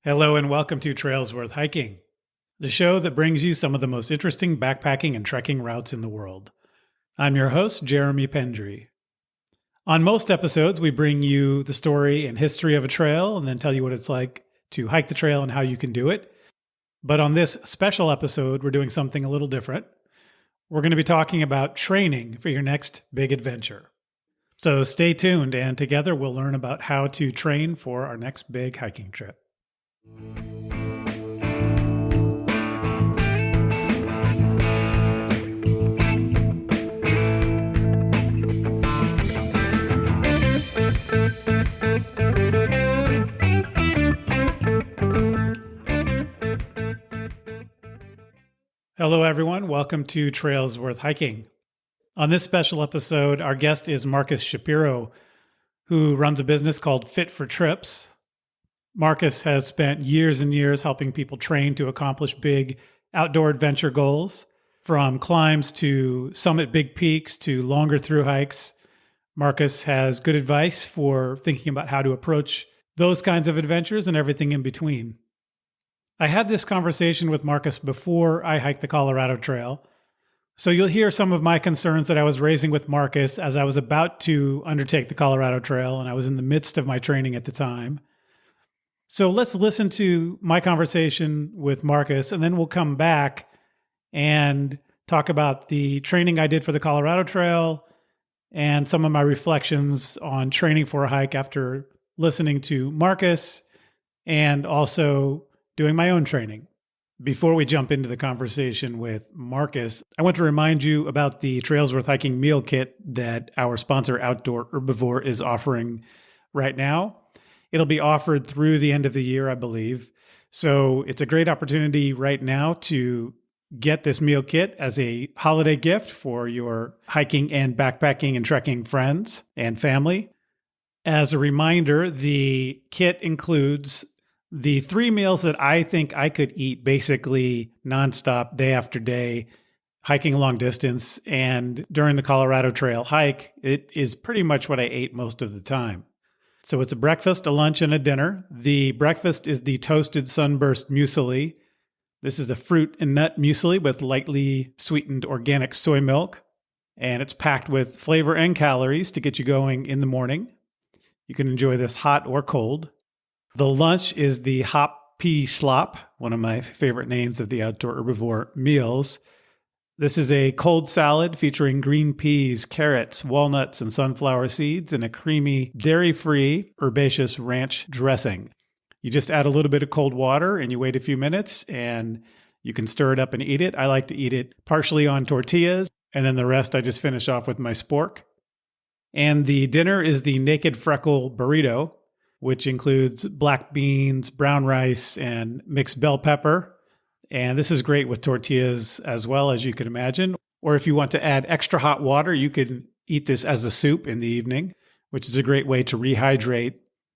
Hello and welcome to Trails Worth Hiking, the show that brings you some of the most interesting backpacking and trekking routes in the world. I'm your host, Jeremy Pendry. On most episodes, we bring you the story and history of a trail and then tell you what it's like to hike the trail and how you can do it. But on this special episode, we're doing something a little different. We're going to be talking about training for your next big adventure. So stay tuned, and together we'll learn about how to train for our next big hiking trip. Hello, everyone. Welcome to Trails Worth Hiking. On this special episode, our guest is Marcus Shapiro, who runs a business called Fit for Trips. Marcus has spent years and years helping people train to accomplish big outdoor adventure goals, from climbs to summit big peaks to longer thru hikes. Marcus has good advice for thinking about how to approach those kinds of adventures and everything in between. I had this conversation with Marcus before I hiked the Colorado Trail, so you'll hear some of my concerns that I was raising with Marcus as I was about to undertake the Colorado Trail, and I was in the midst of my training at the time. So let's listen to my conversation with Marcus, and then we'll come back and talk about the training I did for the Colorado Trail and some of my reflections on training for a hike after listening to Marcus and also doing my own training. Before we jump into the conversation with Marcus, I want to remind you about the Trails Worth Hiking meal kit that our sponsor, Outdoor Herbivore, is offering right now. It'll be offered through the end of the year, I believe. So it's a great opportunity right now to get this meal kit as a holiday gift for your hiking and backpacking and trekking friends and family. As a reminder, the kit includes the 3 meals that I think I could eat basically nonstop, day after day, hiking a long distance. And during the Colorado Trail hike, it is pretty much what I ate most of the time. So it's a breakfast, a lunch, and a dinner. The breakfast is the toasted sunburst muesli. This is a fruit and nut muesli with lightly sweetened organic soy milk. And it's packed with flavor and calories to get you going in the morning. You can enjoy this hot or cold. The lunch is the hop pea slop, one of my favorite names of the Outdoor Herbivore meals. This is a cold salad featuring green peas, carrots, walnuts, and sunflower seeds in a creamy, dairy-free, herbaceous ranch dressing. You just add a little bit of cold water and you wait a few minutes and you can stir it up and eat it. I like to eat it partially on tortillas, and then the rest I just finish off with my spork. And the dinner is the Naked Freckle burrito, which includes black beans, brown rice, and mixed bell pepper. And this is great with tortillas as well, as you can imagine. Or if you want to add extra hot water, you can eat this as a soup in the evening, which is a great way to rehydrate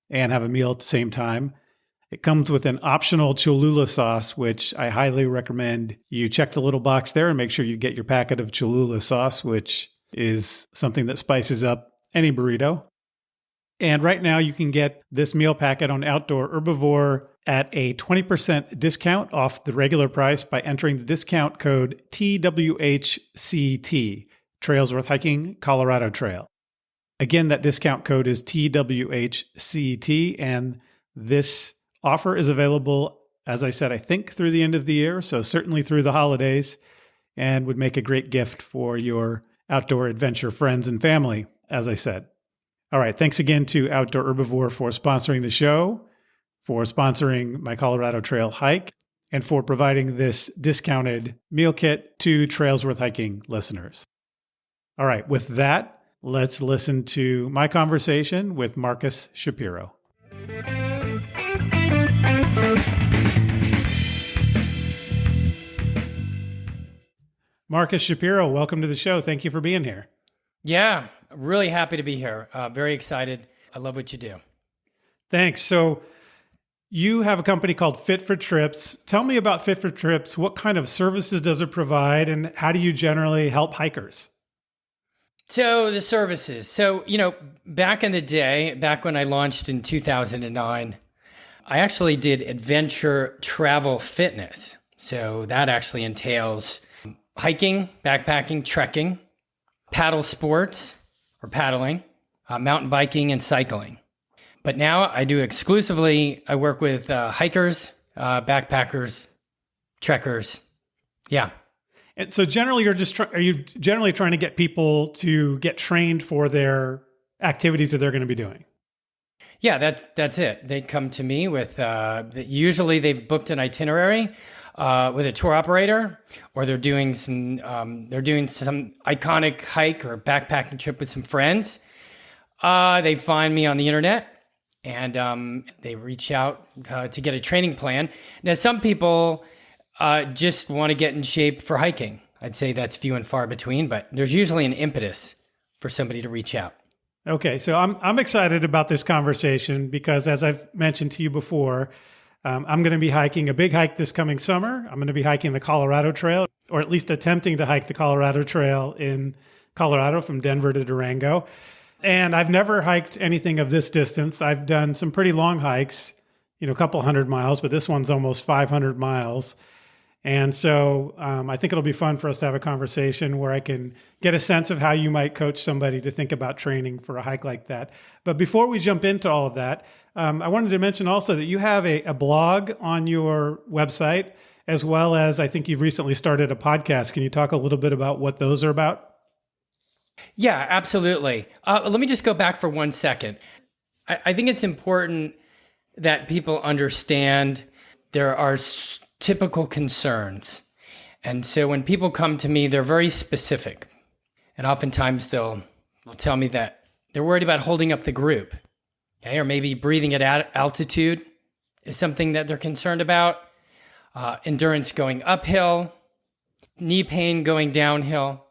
and have a meal at the same time. It comes with an optional Cholula sauce, which I highly recommend you check the little box there and make sure you get your packet of Cholula sauce, which is something that spices up any burrito. And right now you can get this meal packet on Outdoor Herbivore at a 20% discount off the regular price by entering the discount code TWHCT, Trails Worth Hiking Colorado Trail. Again, that discount code is TWHCT, and this offer is available, as I said, I think through the end of the year, so certainly through the holidays, and would make a great gift for your outdoor adventure friends and family, as I said. All right, thanks again to Outdoor Herbivore for sponsoring the show, for sponsoring my Colorado Trail hike, and for providing this discounted meal kit to Trails Worth Hiking listeners. All right, with that, let's listen to my conversation with Marcus Shapiro. Marcus Shapiro, welcome to the show. Thank you for being here. Yeah, really happy to be here. Very excited. I love what you do. Thanks. So you have a company called Fit for Trips. Tell me about Fit for Trips. What kind of services does it provide, and how do you generally help hikers? So the services. So, back in the day, back when I launched in 2009, I actually did adventure travel fitness. So that actually entails hiking, backpacking, trekking, paddle sports or paddling, mountain biking, and cycling. But now I work with hikers, backpackers, trekkers. Yeah. And so generally, are you generally trying to get people to get trained for their activities that they're going to be doing? Yeah, that's it. They come to me with usually they've booked an itinerary with a tour operator, or they're doing some iconic hike or backpacking trip with some friends. They find me on the internet and they reach out to get a training plan. Now, some people just want to get in shape for hiking. I'd say that's few and far between, but there's usually an impetus for somebody to reach out. Okay, so I'm excited about this conversation because, as I've mentioned to you before, I'm going to be hiking a big hike this coming summer. I'm going to be hiking the Colorado Trail, or at least attempting to hike the Colorado Trail in Colorado from Denver to Durango. And I've never hiked anything of this distance. I've done some pretty long hikes, a couple 100 miles, but this one's almost 500 miles. And so I think it'll be fun for us to have a conversation where I can get a sense of how you might coach somebody to think about training for a hike like that. But before we jump into all of that, I wanted to mention also that you have a blog on your website, as well as I think you've recently started a podcast. Can you talk a little bit about what those are about? Yeah, absolutely. Let me just go back for 1 second. I think it's important that people understand there are typical concerns. And so when people come to me, they're very specific. And oftentimes they'll tell me that they're worried about holding up the group. Okay, or maybe breathing at altitude is something that they're concerned about. Endurance going uphill, knee pain going downhill.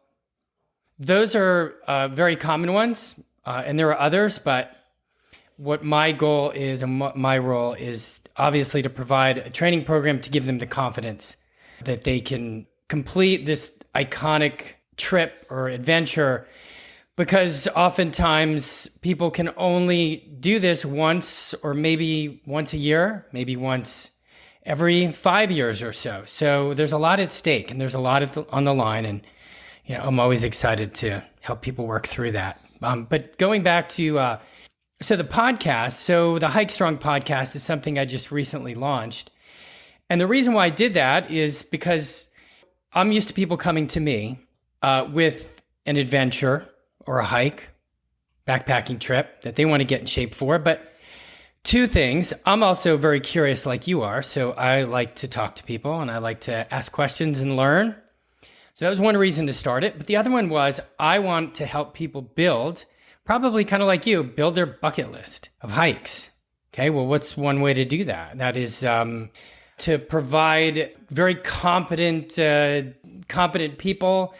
Those are very common ones, and there are others, but what my goal is and what my role is obviously to provide a training program to give them the confidence that they can complete this iconic trip or adventure, because oftentimes people can only do this once or maybe once a year, maybe once every 5 years or so. So there's a lot at stake and there's a lot on the line, and I'm always excited to help people work through that. But going back to the podcast, the Hike Strong podcast is something I just recently launched. And the reason why I did that is because I'm used to people coming to me with an adventure or a hike, backpacking trip that they want to get in shape for. But two things, I'm also very curious like you are. So I like to talk to people and I like to ask questions and learn. So that was one reason to start it. But the other one was I want to help people build, probably kind of like you, build their bucket list of hikes. Okay, well, what's one way to do that? That is to provide very competent people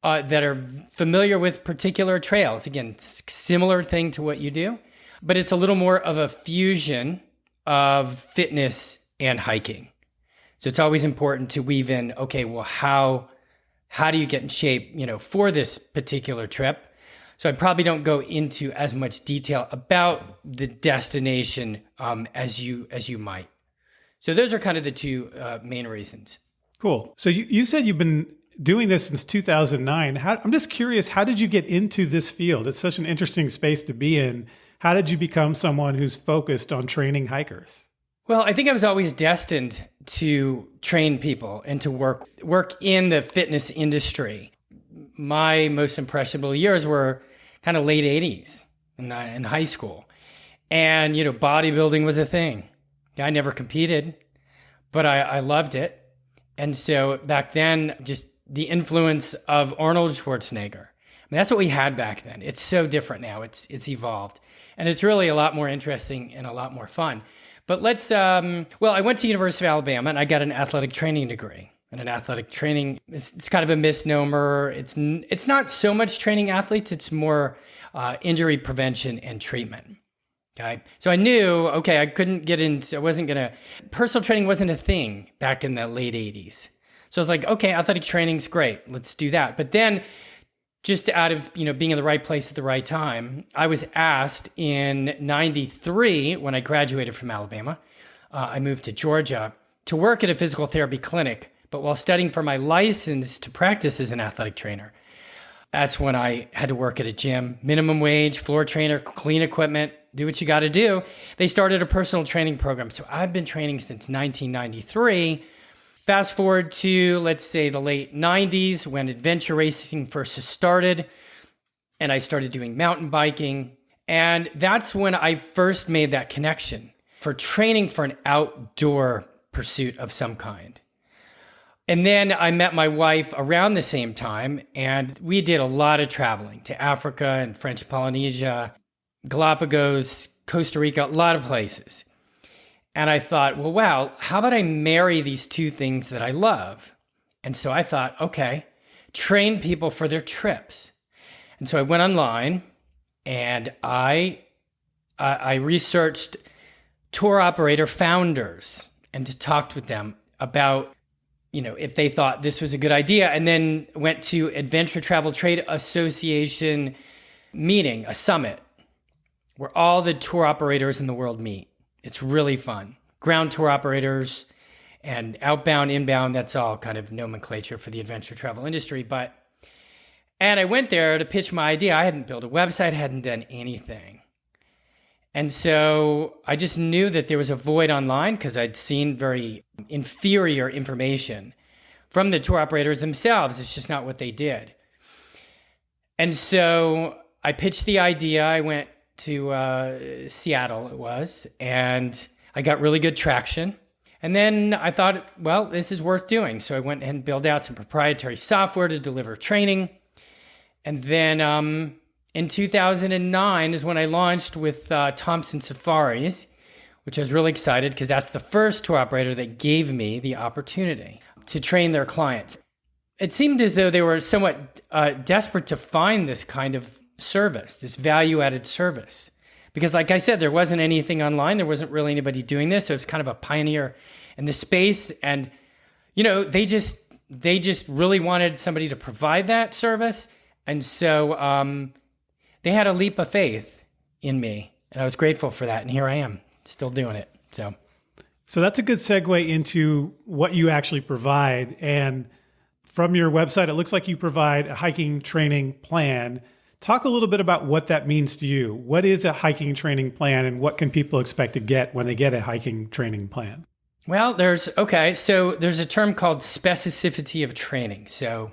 that are familiar with particular trails. Again, similar thing to what you do, but it's a little more of a fusion of fitness and hiking. So it's always important to weave in, okay, well, how do you get in shape, for this particular trip? So I probably don't go into as much detail about the destination as you might. So those are kind of the two main reasons. Cool. So you said you've been doing this since 2009. I'm just curious, how did you get into this field? It's such an interesting space to be in. How did you become someone who's focused on training hikers? Well, I think I was always destined to train people and to work in the fitness industry. My most impressionable years were kind of late 80s in high school. And, bodybuilding was a thing. I never competed, but I loved it. And so back then, just the influence of Arnold Schwarzenegger. That's what we had back then. It's so different now. It's evolved. And it's really a lot more interesting and a lot more fun. But I went to University of Alabama and I got an athletic training degree. And an athletic training, it's kind of a misnomer. It's not so much training athletes. It's more injury prevention and treatment. Okay. So I knew, I couldn't get into, personal training wasn't a thing back in the late 80s. So I was like, okay, athletic training's great. Let's do that. But then just out of, being in the right place at the right time, I was asked in 93 when I graduated from Alabama I moved to Georgia to work at a physical therapy clinic. But while studying for my license to practice as an athletic trainer, that's when I had to work at a gym, minimum wage, floor trainer, clean equipment, do what you got to do. They started a personal training program. So I've been training since 1993. Fast forward to, let's say, the late 90s when adventure racing first started, and I started doing mountain biking. And that's when I first made that connection for training for an outdoor pursuit of some kind. And then I met my wife around the same time, and we did a lot of traveling to Africa and French Polynesia, Galapagos, Costa Rica, a lot of places. And I thought, well, wow, how about I marry these two things that I love? And so I thought, okay, train people for their trips. And so I went online and I researched tour operator founders and talked with them about, if they thought this was a good idea, and then went to Adventure Travel Trade Association meeting, a summit, where all the tour operators in the world meet. It's really fun. Ground tour operators and outbound, inbound, that's all kind of nomenclature for the adventure travel industry. And I went there to pitch my idea. I hadn't built a website, hadn't done anything. And so I just knew that there was a void online because I'd seen very inferior information from the tour operators themselves. It's just not what they did. And so I pitched the idea. I went to Seattle, it was, and I got really good traction. And then I thought, well, this is worth doing. So I went and built out some proprietary software to deliver training. And then in 2009 is when I launched with Thompson Safaris, which I was really excited because that's the first tour operator that gave me the opportunity to train their clients. It seemed as though they were somewhat desperate to find this kind of service, this value-added service. Because like I said, there wasn't anything online. There wasn't really anybody doing this. So it was kind of a pioneer in the space. And, they just really wanted somebody to provide that service. And so they had a leap of faith in me. And I was grateful for that. And here I am, still doing it. So that's a good segue into what you actually provide. And from your website, it looks like you provide a hiking training plan. Talk a little bit about what that means to you. What is a hiking training plan and what can people expect to get when they get a hiking training plan? Well, there's a term called specificity of training. So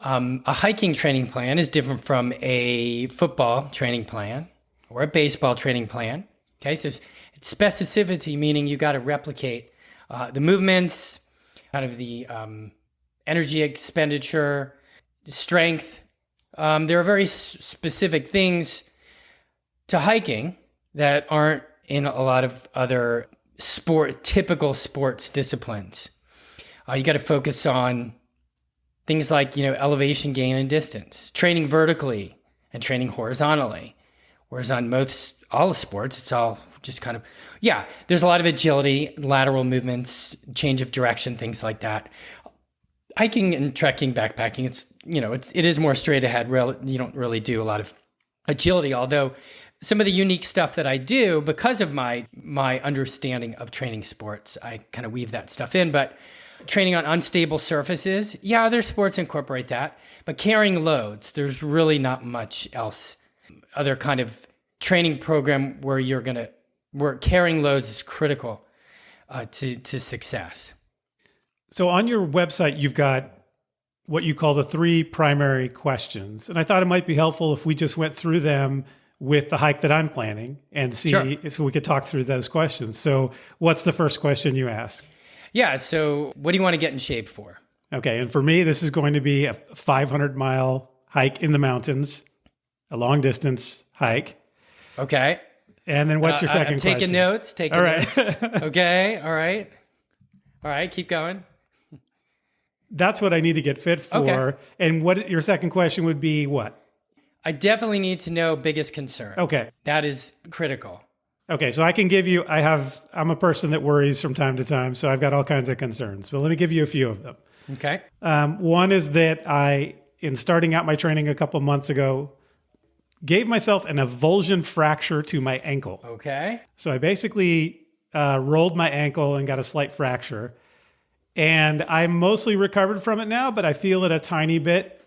a hiking training plan is different from a football training plan or a baseball training plan. Okay, so it's specificity, meaning you got to replicate the movements, kind of the energy expenditure, strength. There are very specific things to hiking that aren't in a lot of other typical sports disciplines. You got to focus on things like, elevation gain and distance, training vertically and training horizontally. Whereas on all the sports, it's all just kind of, there's a lot of agility, lateral movements, change of direction, things like that. Hiking and trekking, backpacking, it is more straight ahead. You don't really do a lot of agility, although some of the unique stuff that I do, because of my understanding of training sports, I kind of weave that stuff in. But training on unstable surfaces, other sports incorporate that. But carrying loads, there's really not much else. Other kind of training program where carrying loads is critical to success. So on your website, you've got what you call the 3 primary questions. And I thought it might be helpful if we just went through them with the hike that I'm planning and see if we could talk through those questions. So what's the first question you ask? Yeah. So what do you want to get in shape for? Okay. And for me, this is going to be a 500-mile hike in the mountains, a long distance hike. Okay. And then what's your second question? Taking notes. All right. Okay. All right. All right. Keep going. That's what I need to get fit for. Okay. And what your second question would be what? I definitely need to know biggest concerns. Okay. That is critical. Okay. So I can give you, I'm a person that worries from time to time. So I've got all kinds of concerns, but let me give you a few of them. Okay. One is that in starting out my training a couple months ago, gave myself an avulsion fracture to my ankle. Okay. So I basically rolled my ankle and got a slight fracture. And I'm mostly recovered from it now, but I feel it a tiny bit.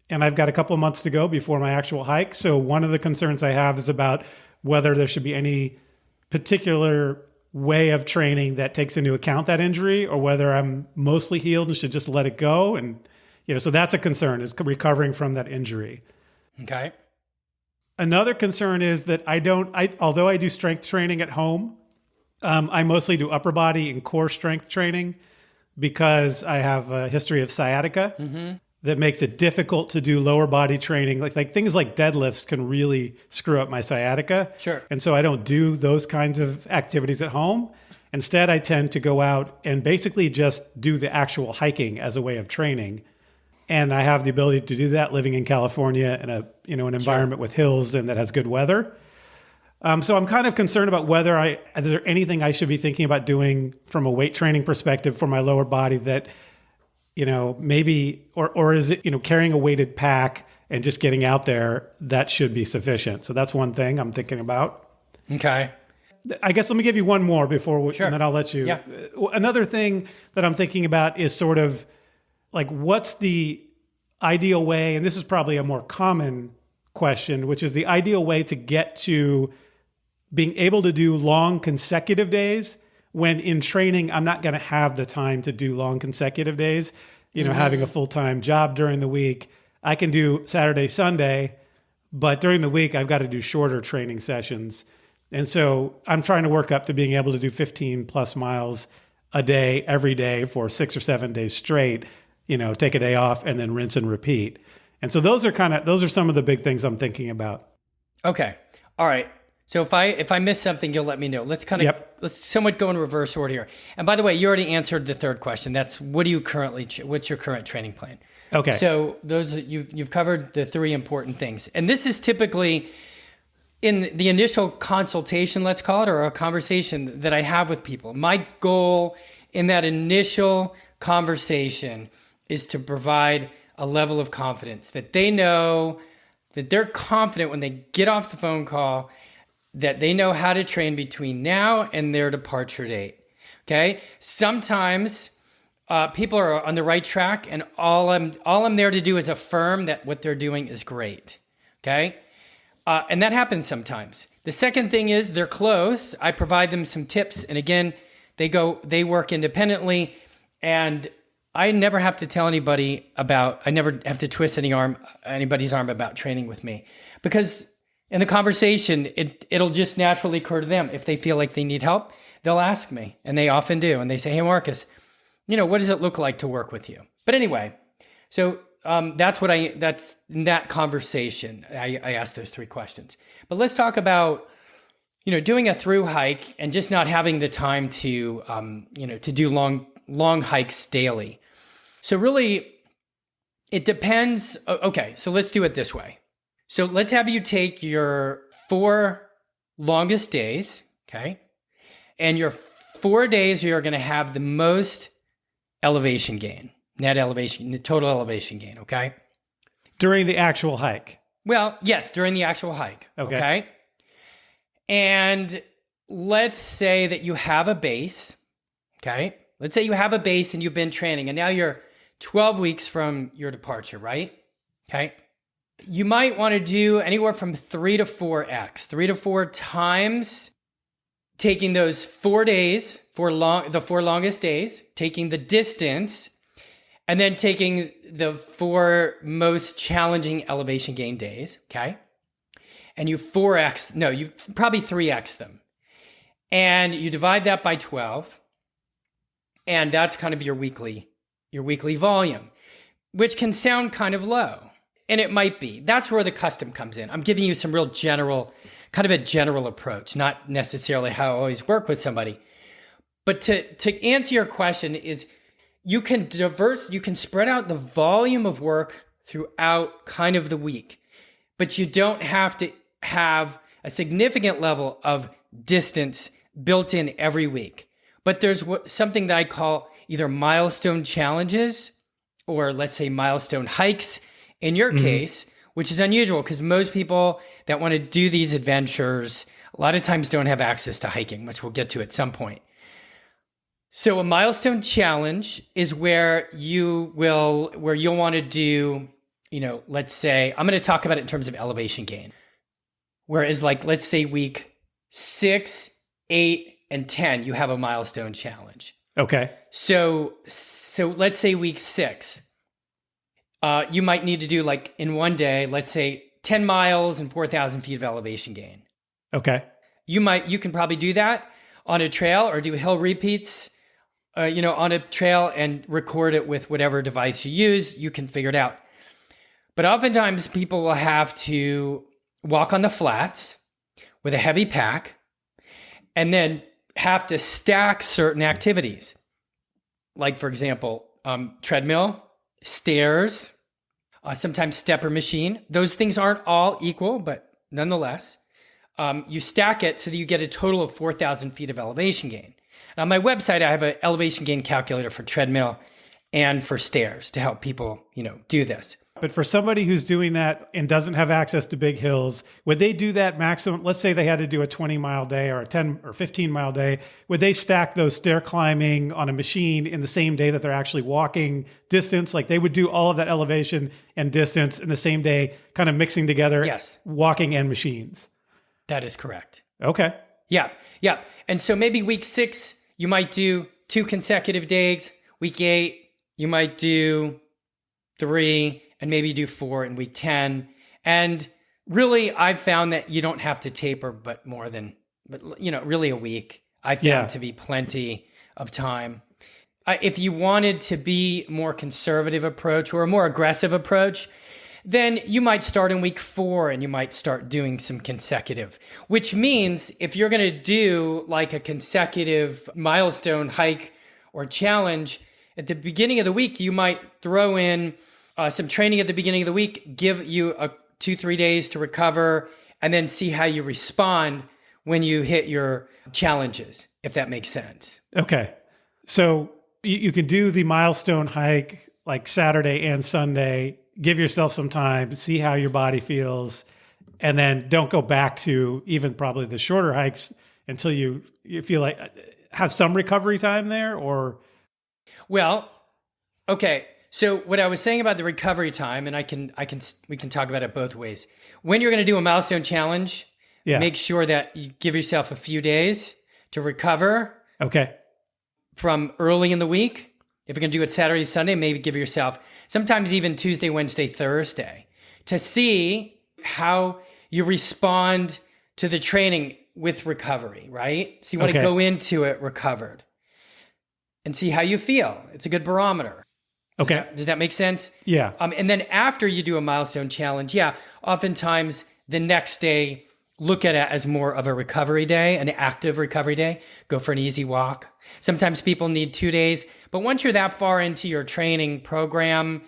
And I've got a couple of months to go before my actual hike. So one of the concerns I have is about whether there should be any particular way of training that takes into account that injury, or whether I'm mostly healed and should just let it go. And, so that's a concern, is recovering from that injury. Okay. Another concern is that although I do strength training at home, I mostly do upper body and core strength training because I have a history of sciatica that makes it difficult to do lower body training. Like things like deadlifts can really screw up my sciatica. Sure. And so I don't do those kinds of activities at home. Instead, I tend to go out and basically just do the actual hiking as a way of training. And I have the ability to do that living in California in an environment with hills and that has good weather. So I'm kind of concerned about whether is there anything I should be thinking about doing from a weight training perspective for my lower body that, maybe, or is it, carrying a weighted pack and just getting out there, that should be sufficient. So that's one thing I'm thinking about. Okay. I guess let me give you one more before, Sure. and then I'll let you. Yeah. Another thing that I'm thinking about is sort of like, what's the ideal way, and this is probably a more common question, which is the ideal way to get to being able to do long consecutive days when in training, I'm not going to have the time to do long consecutive days. Having a full-time job during the week, I can do Saturday, Sunday, but during the week, I've got to do shorter training sessions. And so I'm trying to work up to being able to do 15 plus miles a day, every day for 6 or 7 days straight, take a day off and then rinse and repeat. And so those are some of the big things I'm thinking about. Okay. All right. So if I miss something, you'll let me know. Let's let's somewhat go in reverse order here. And by the way, you already answered the third question. That's what's your current training plan? Okay. So you've covered the three important things. And this is typically in the initial consultation, let's call it, or a conversation that I have with people. My goal in that initial conversation is to provide a level of confidence that they know that they're confident when they get off the phone call, that they know how to train between now and their departure date. Okay. Sometimes people are on the right track, and all I'm there to do is affirm that what they're doing is great. Okay. And that happens sometimes. The second thing is they're close. I provide them some tips. And again, they work independently, and I never have to tell anybody I never have to twist anybody's arm about training with me, because in the conversation, it'll just naturally occur to them. If they feel like they need help, they'll ask me, and they often do. And they say, "Hey, Marcus, what does it look like to work with you?" But anyway, so that's in that conversation, I asked those three questions. But let's talk about, doing a thru hike and just not having the time to, to do long hikes daily. So really, it depends. Okay, so let's do it this way. So let's have you take your 4 longest days, okay? And your 4 days, you're going to have the most elevation gain, total elevation gain, okay? During the actual hike. Well, yes, during the actual hike, okay? And let's say that you have a base, okay? Let's say you have a base and you've been training, and now you're 12 weeks from your departure, right? Okay. You might want to do anywhere from 3 to 4x, 3 to 4 times taking those 4 days, the 4 longest days, taking the distance, and then taking the 4 most challenging elevation gain days, okay? And you probably 3x them. And you divide that by 12, and that's kind of your weekly volume, which can sound kind of low. And it might be. That's where the custom comes in. I'm giving you some real general, kind of a general approach, not necessarily how I always work with somebody. But to answer your question is, you can spread out the volume of work throughout kind of the week, but you don't have to have a significant level of distance built in every week. But there's something that I call either milestone challenges, or let's say milestone hikes in your case, which is unusual because most people that want to do these adventures a lot of times don't have access to hiking, which we'll get to at some point. So a milestone challenge is where you'll want to do, let's say, I'm going to talk about it in terms of elevation gain. Whereas let's say week 6, 8, and 10, you have a milestone challenge. Okay. So let's say week 6, you might need to do in one day, let's say 10 miles and 4,000 feet of elevation gain. Okay. You can probably do that on a trail or do hill repeats, on a trail and record it with whatever device you use. You can figure it out. But oftentimes people will have to walk on the flats with a heavy pack and then have to stack certain activities. Like, for example, treadmill, stairs, sometimes stepper machine. Those things aren't all equal, but nonetheless, you stack it so that you get a total of 4,000 feet of elevation gain. And on my website, I have an elevation gain calculator for treadmill and for stairs to help people, do this. But for somebody who's doing that and doesn't have access to big hills, would they do that maximum? Let's say they had to do a 20-mile day or a 10 or 15-mile day. Would they stack those stair climbing on a machine in the same day that they're actually walking distance? Like they would do all of that elevation and distance in the same day, kind of mixing together Yes. walking and machines. That is correct. Okay. Yeah. And so maybe week 6, you might do 2 consecutive days. Week 8, you might do 3, and maybe do 4 in week 10. And really, I've found that you don't have to taper, but really a week. I found to be plenty of time. If you wanted to be more conservative approach or a more aggressive approach, then you might start in week 4 and you might start doing some consecutive, which means if you're going to do like a consecutive milestone hike or challenge at the beginning of the week, you might throw in some training at the beginning of the week, give you 2-3 days to recover, and then see how you respond when you hit your challenges, if that makes sense. Okay. So you can do the milestone hike like Saturday and Sunday, give yourself some time, see how your body feels, and then don't go back to even probably the shorter hikes until you feel like have some recovery time there or? Well, okay. So what I was saying about the recovery time, and we can talk about it both ways. When you're going to do a milestone challenge, make sure that you give yourself a few days to recover. Okay. From early in the week. If you're going to do it Saturday, Sunday, maybe give yourself sometimes even Tuesday, Wednesday, Thursday to see how you respond to the training with recovery, right? So you want to go into it recovered and see how you feel. It's a good barometer. Does that make sense? Yeah. And then after you do a milestone challenge, oftentimes the next day, look at it as more of a recovery day, an active recovery day. Go for an easy walk. Sometimes people need 2 days, but once you're that far into your training program,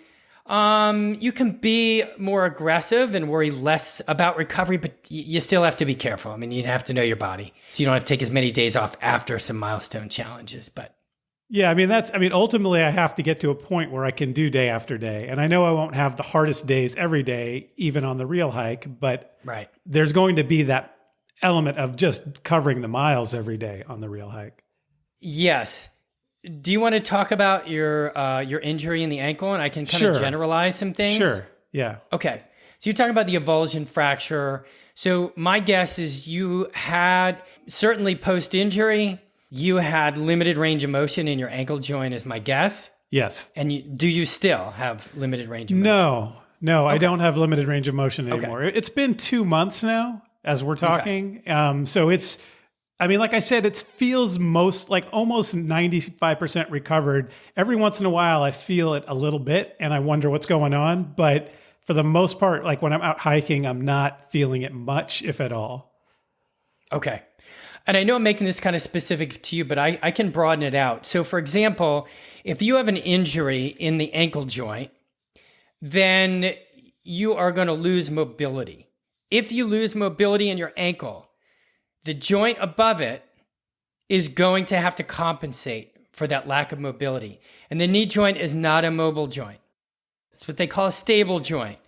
you can be more aggressive and worry less about recovery, but you still have to be careful. I mean, you have to know your body. So you don't have to take as many days off after some milestone challenges, but yeah, ultimately I have to get to a point where I can do day after day. And I know I won't have the hardest days every day, even on the real hike, but there's going to be that element of just covering the miles every day on the real hike. Yes. Do you want to talk about your injury in the ankle? And I can kind of generalize some things? Sure. Yeah. Okay. So you're talking about the avulsion fracture. So my guess is you had, certainly post-injury, you had limited range of motion in your ankle joint is my guess. Yes. And do you still have limited range of motion? No, I don't have limited range of motion anymore. It's been 2 months now as we're talking. So it's, like I said, it feels almost 95% recovered. Every once in a while I feel it a little bit and I wonder what's going on. But for the most part, like when I'm out hiking, I'm not feeling it much, if at all. Okay. And I know I'm making this kind of specific to you, but I can broaden it out. So for example, if you have an injury in the ankle joint, then you are going to lose mobility. If you lose mobility in your ankle, the joint above it is going to have to compensate for that lack of mobility. And the knee joint is not a mobile joint. It's what they call a stable joint.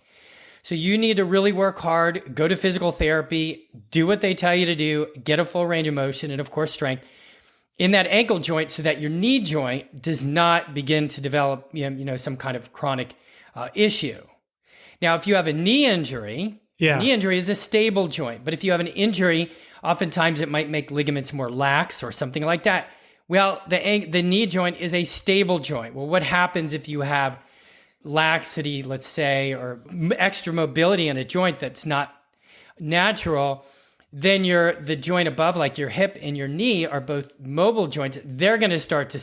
So you need to really work hard, go to physical therapy, do what they tell you to do, get a full range of motion and of course strength in that ankle joint so that your knee joint does not begin to develop some kind of chronic issue. Now, if you have a knee injury, Yeah. knee injury is a stable joint, but if you have an injury, oftentimes it might make ligaments more lax or something like that. Well, the knee joint is a stable joint. Well, what happens if you have laxity, let's say, or extra mobility in a joint that's not natural? Then the joint above, like your hip and your knee, are both mobile joints. They're going to start to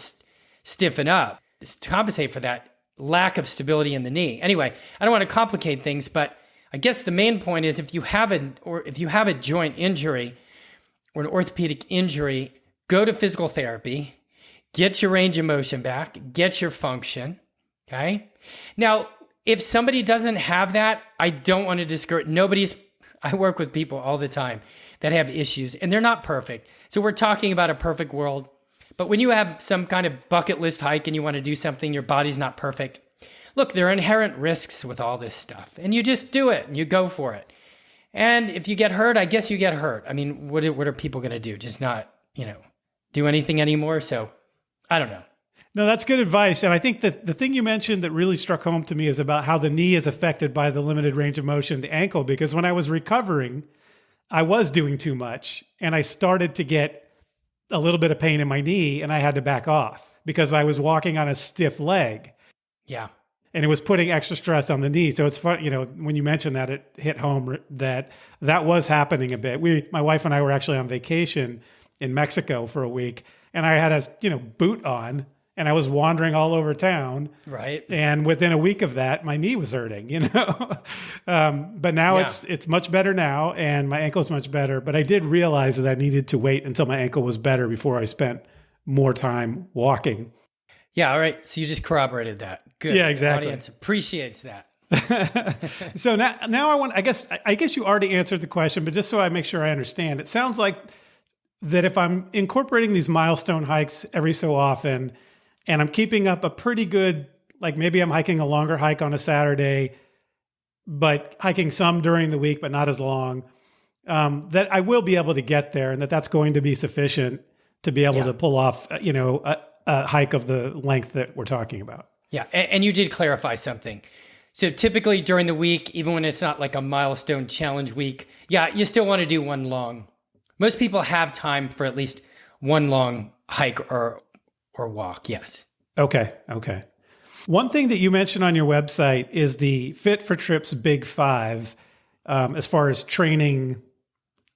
stiffen up to compensate for that lack of stability in the knee. Anyway, I don't want to complicate things, but I guess the main point is if you have a joint injury or an orthopedic injury, go to physical therapy, get your range of motion back, get your function. Okay. Now, if somebody doesn't have that, I don't want to discourage. I work with people all the time that have issues and they're not perfect. So we're talking about a perfect world. But when you have some kind of bucket list hike and you want to do something, your body's not perfect. Look, there are inherent risks with all this stuff and you just do it and you go for it. And if you get hurt, I guess you get hurt. I mean, what are people going to do? Just not, do anything anymore? So I don't know. No, that's good advice. And I think that the thing you mentioned that really struck home to me is about how the knee is affected by the limited range of motion of the ankle. Because when I was recovering, I was doing too much and I started to get a little bit of pain in my knee and I had to back off because I was walking on a stiff leg. Yeah. And it was putting extra stress on the knee. So it's fun, when you mentioned that, it hit home that was happening a bit. My wife and I were actually on vacation in Mexico for a week and I had a, boot on and I was wandering all over town. Right. And within a week of that, my knee was hurting, but now it's much better now and my ankle's much better. But I did realize that I needed to wait until my ankle was better before I spent more time walking. Yeah. All right. So you just corroborated that. Good. Yeah, exactly. The audience appreciates that. So now I guess you already answered the question, but just so I make sure I understand, it sounds like that if I'm incorporating these milestone hikes every so often and I'm keeping up a pretty good, like maybe I'm hiking a longer hike on a Saturday, but hiking some during the week, but not as long, that I will be able to get there and that's going to be sufficient to be able to pull off, a hike of the length that we're talking about. Yeah. And you did clarify something. So typically during the week, even when it's not like a milestone challenge week, you still want to do one long. Most people have time for at least one long hike or walk. Yes. Okay. One thing that you mentioned on your website is the Fit for Trips Big Five, as far as training.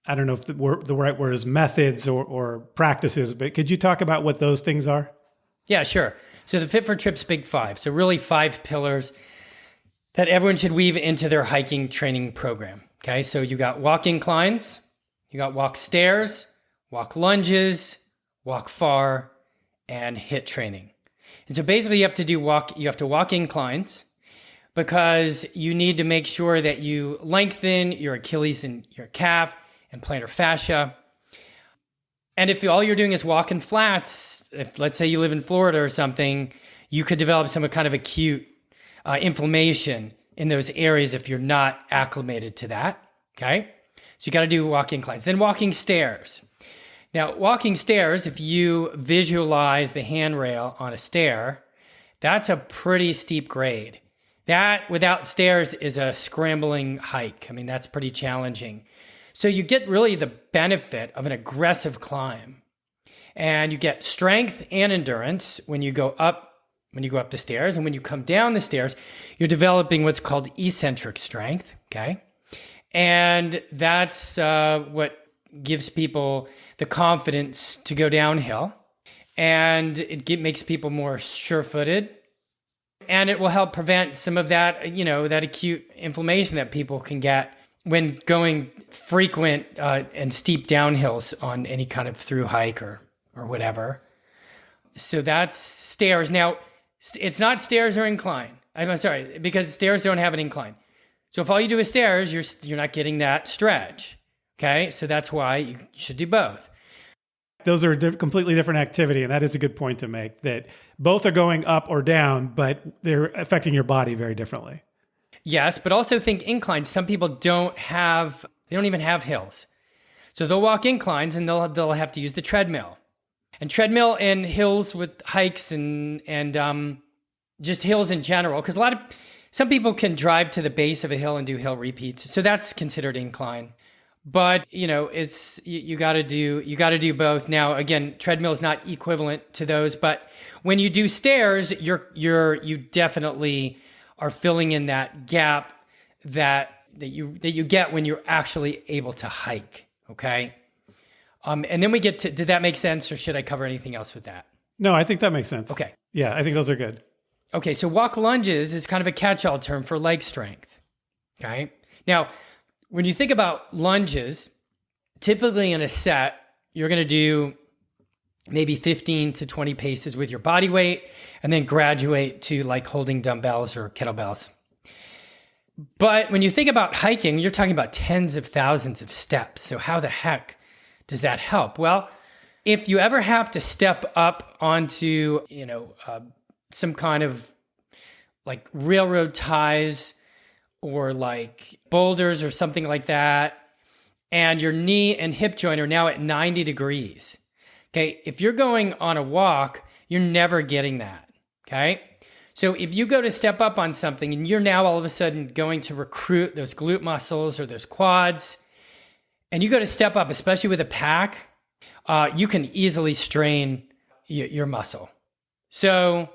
I don't know if the right word is methods or practices, but could you talk about what those things are? Yeah, sure. So the Fit for Trips Big Five. So really 5 pillars that everyone should weave into their hiking training program. Okay. So you got walk inclines, you got walk stairs, walk lunges, walk far, and HIIT training. And so basically you have to walk inclines because you need to make sure that you lengthen your Achilles and your calf and plantar fascia. And if all you're doing is walking flats, if let's say you live in Florida or something, you could develop some kind of acute inflammation in those areas if you're not acclimated to that. Okay. So you got to do walk inclines. Then walking stairs. Now, walking stairs, if you visualize the handrail on a stair, that's a pretty steep grade. That, without stairs, is a scrambling hike. I mean, that's pretty challenging. So you get really the benefit of an aggressive climb. And you get strength and endurance when you go up the stairs. And when you come down the stairs, you're developing what's called eccentric strength, okay? And that's what gives people the confidence to go downhill, and it makes people more sure-footed, and it will help prevent some of that, that acute inflammation that people can get when going frequent and steep downhills on any kind of thru hike or whatever. So that's stairs. Now, it's not stairs or incline. I'm sorry, because stairs don't have an incline. So if all you do is stairs, you're not getting that stretch. Okay, so that's why you should do both. Those are a completely different activity, and that is a good point to make, that both are going up or down, but they're affecting your body very differently. Yes, but also think inclines. Some people they don't even have hills. So they'll walk inclines and they'll have to use the treadmill. And treadmill and hills with hikes and just hills in general, because some people can drive to the base of a hill and do hill repeats. So that's considered incline. But, it's you got to do both. Now, again, treadmill is not equivalent to those, but when you do stairs, you definitely are filling in that gap that you get when you're actually able to hike, okay? And then we get to, did that make sense, or should I cover anything else with that? No, I think that makes sense. Okay. Yeah, I think those are good. Okay, so walk lunges is kind of a catch-all term for leg strength, okay? Now, when you think about lunges, typically in a set, you're going to do maybe 15 to 20 paces with your body weight and then graduate to like holding dumbbells or kettlebells. But when you think about hiking, you're talking about tens of thousands of steps. So how the heck does that help? Well, if you ever have to step up onto, some kind of like railroad ties or like boulders or something like that, and your knee and hip joint are now at 90 degrees. Okay, if you're going on a walk, you're never getting that. Okay, so if you go to step up on something and you're now all of a sudden going to recruit those glute muscles or those quads, and you go to step up, especially with a pack, you can easily strain your muscle. So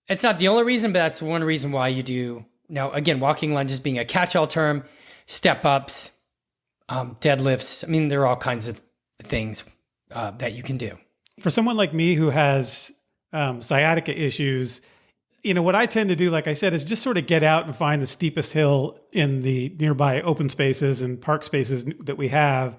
it's not the only reason, but that's one reason why you do. Now, again, walking lunges being a catch-all term, step-ups, deadlifts. I mean, there are all kinds of things that you can do. For someone like me who has sciatica issues, what I tend to do, like I said, is just sort of get out and find the steepest hill in the nearby open spaces and park spaces that we have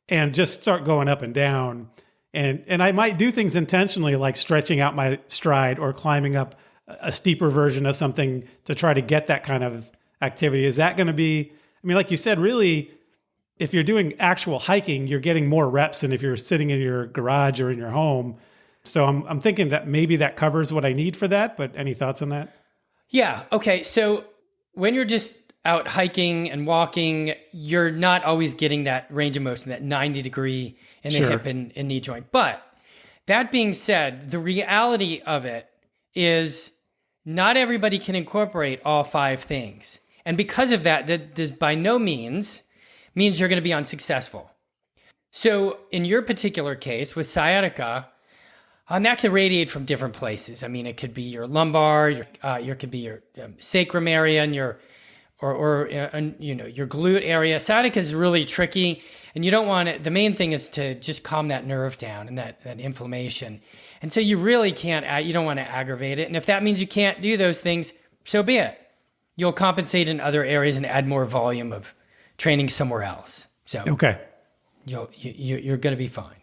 and just start going up and down. And I might do things intentionally, like stretching out my stride or climbing up a steeper version of something to try to get that kind of activity. Is that going to be, like you said, really, if you're doing actual hiking, you're getting more reps than if you're sitting in your garage or in your home. So I'm thinking that maybe that covers what I need for that, but any thoughts on that? Yeah. Okay. So when you're just out hiking and walking, you're not always getting that range of motion, that 90 degree in the hip and knee joint. But that being said, the reality of it is not everybody can incorporate all 5 things. And because of that, that does by no means you're going to be unsuccessful. So in your particular case with sciatica, that can radiate from different places. It could be your lumbar, your could be your sacrum area, and your glute area. Sciatica is really tricky, and you don't want it. The main thing is to just calm that nerve down and that inflammation. And so you really can't. You don't want to aggravate it. And if that means you can't do those things, so be it. You'll compensate in other areas and add more volume of training somewhere else. So okay, you're going to be fine.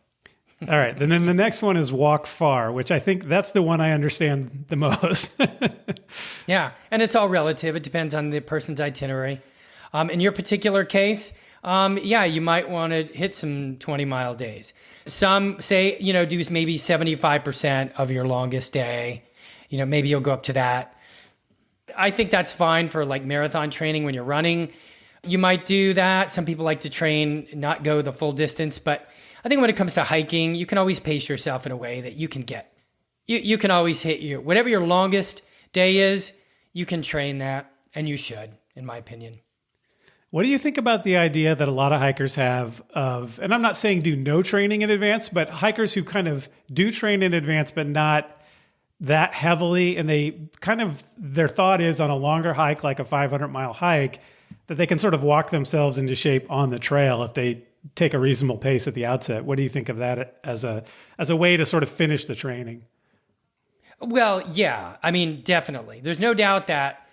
All right. And then the next one is walk far, which I think that's the one I understand the most. Yeah. And it's all relative. It depends on the person's itinerary. In your particular case, you might want to hit some 20-mile days. Some say, do maybe 75% of your longest day. Maybe you'll go up to that. I think that's fine for like marathon training when you're running. You might do that. Some people like to train, not go the full distance, but I think when it comes to hiking, you can always pace yourself in a way that you can get. You can always hit whatever your longest day is, you can train that, and you should, in my opinion. What do you think about the idea that a lot of hikers have of, and I'm not saying do no training in advance, but hikers who kind of do train in advance, but not that heavily, and they kind of, their thought is on a longer hike, like a 500-mile hike, that they can sort of walk themselves into shape on the trail if they take a reasonable pace at the outset. What do you think of that as a way to sort of finish the training? Well, yeah, definitely. There's no doubt that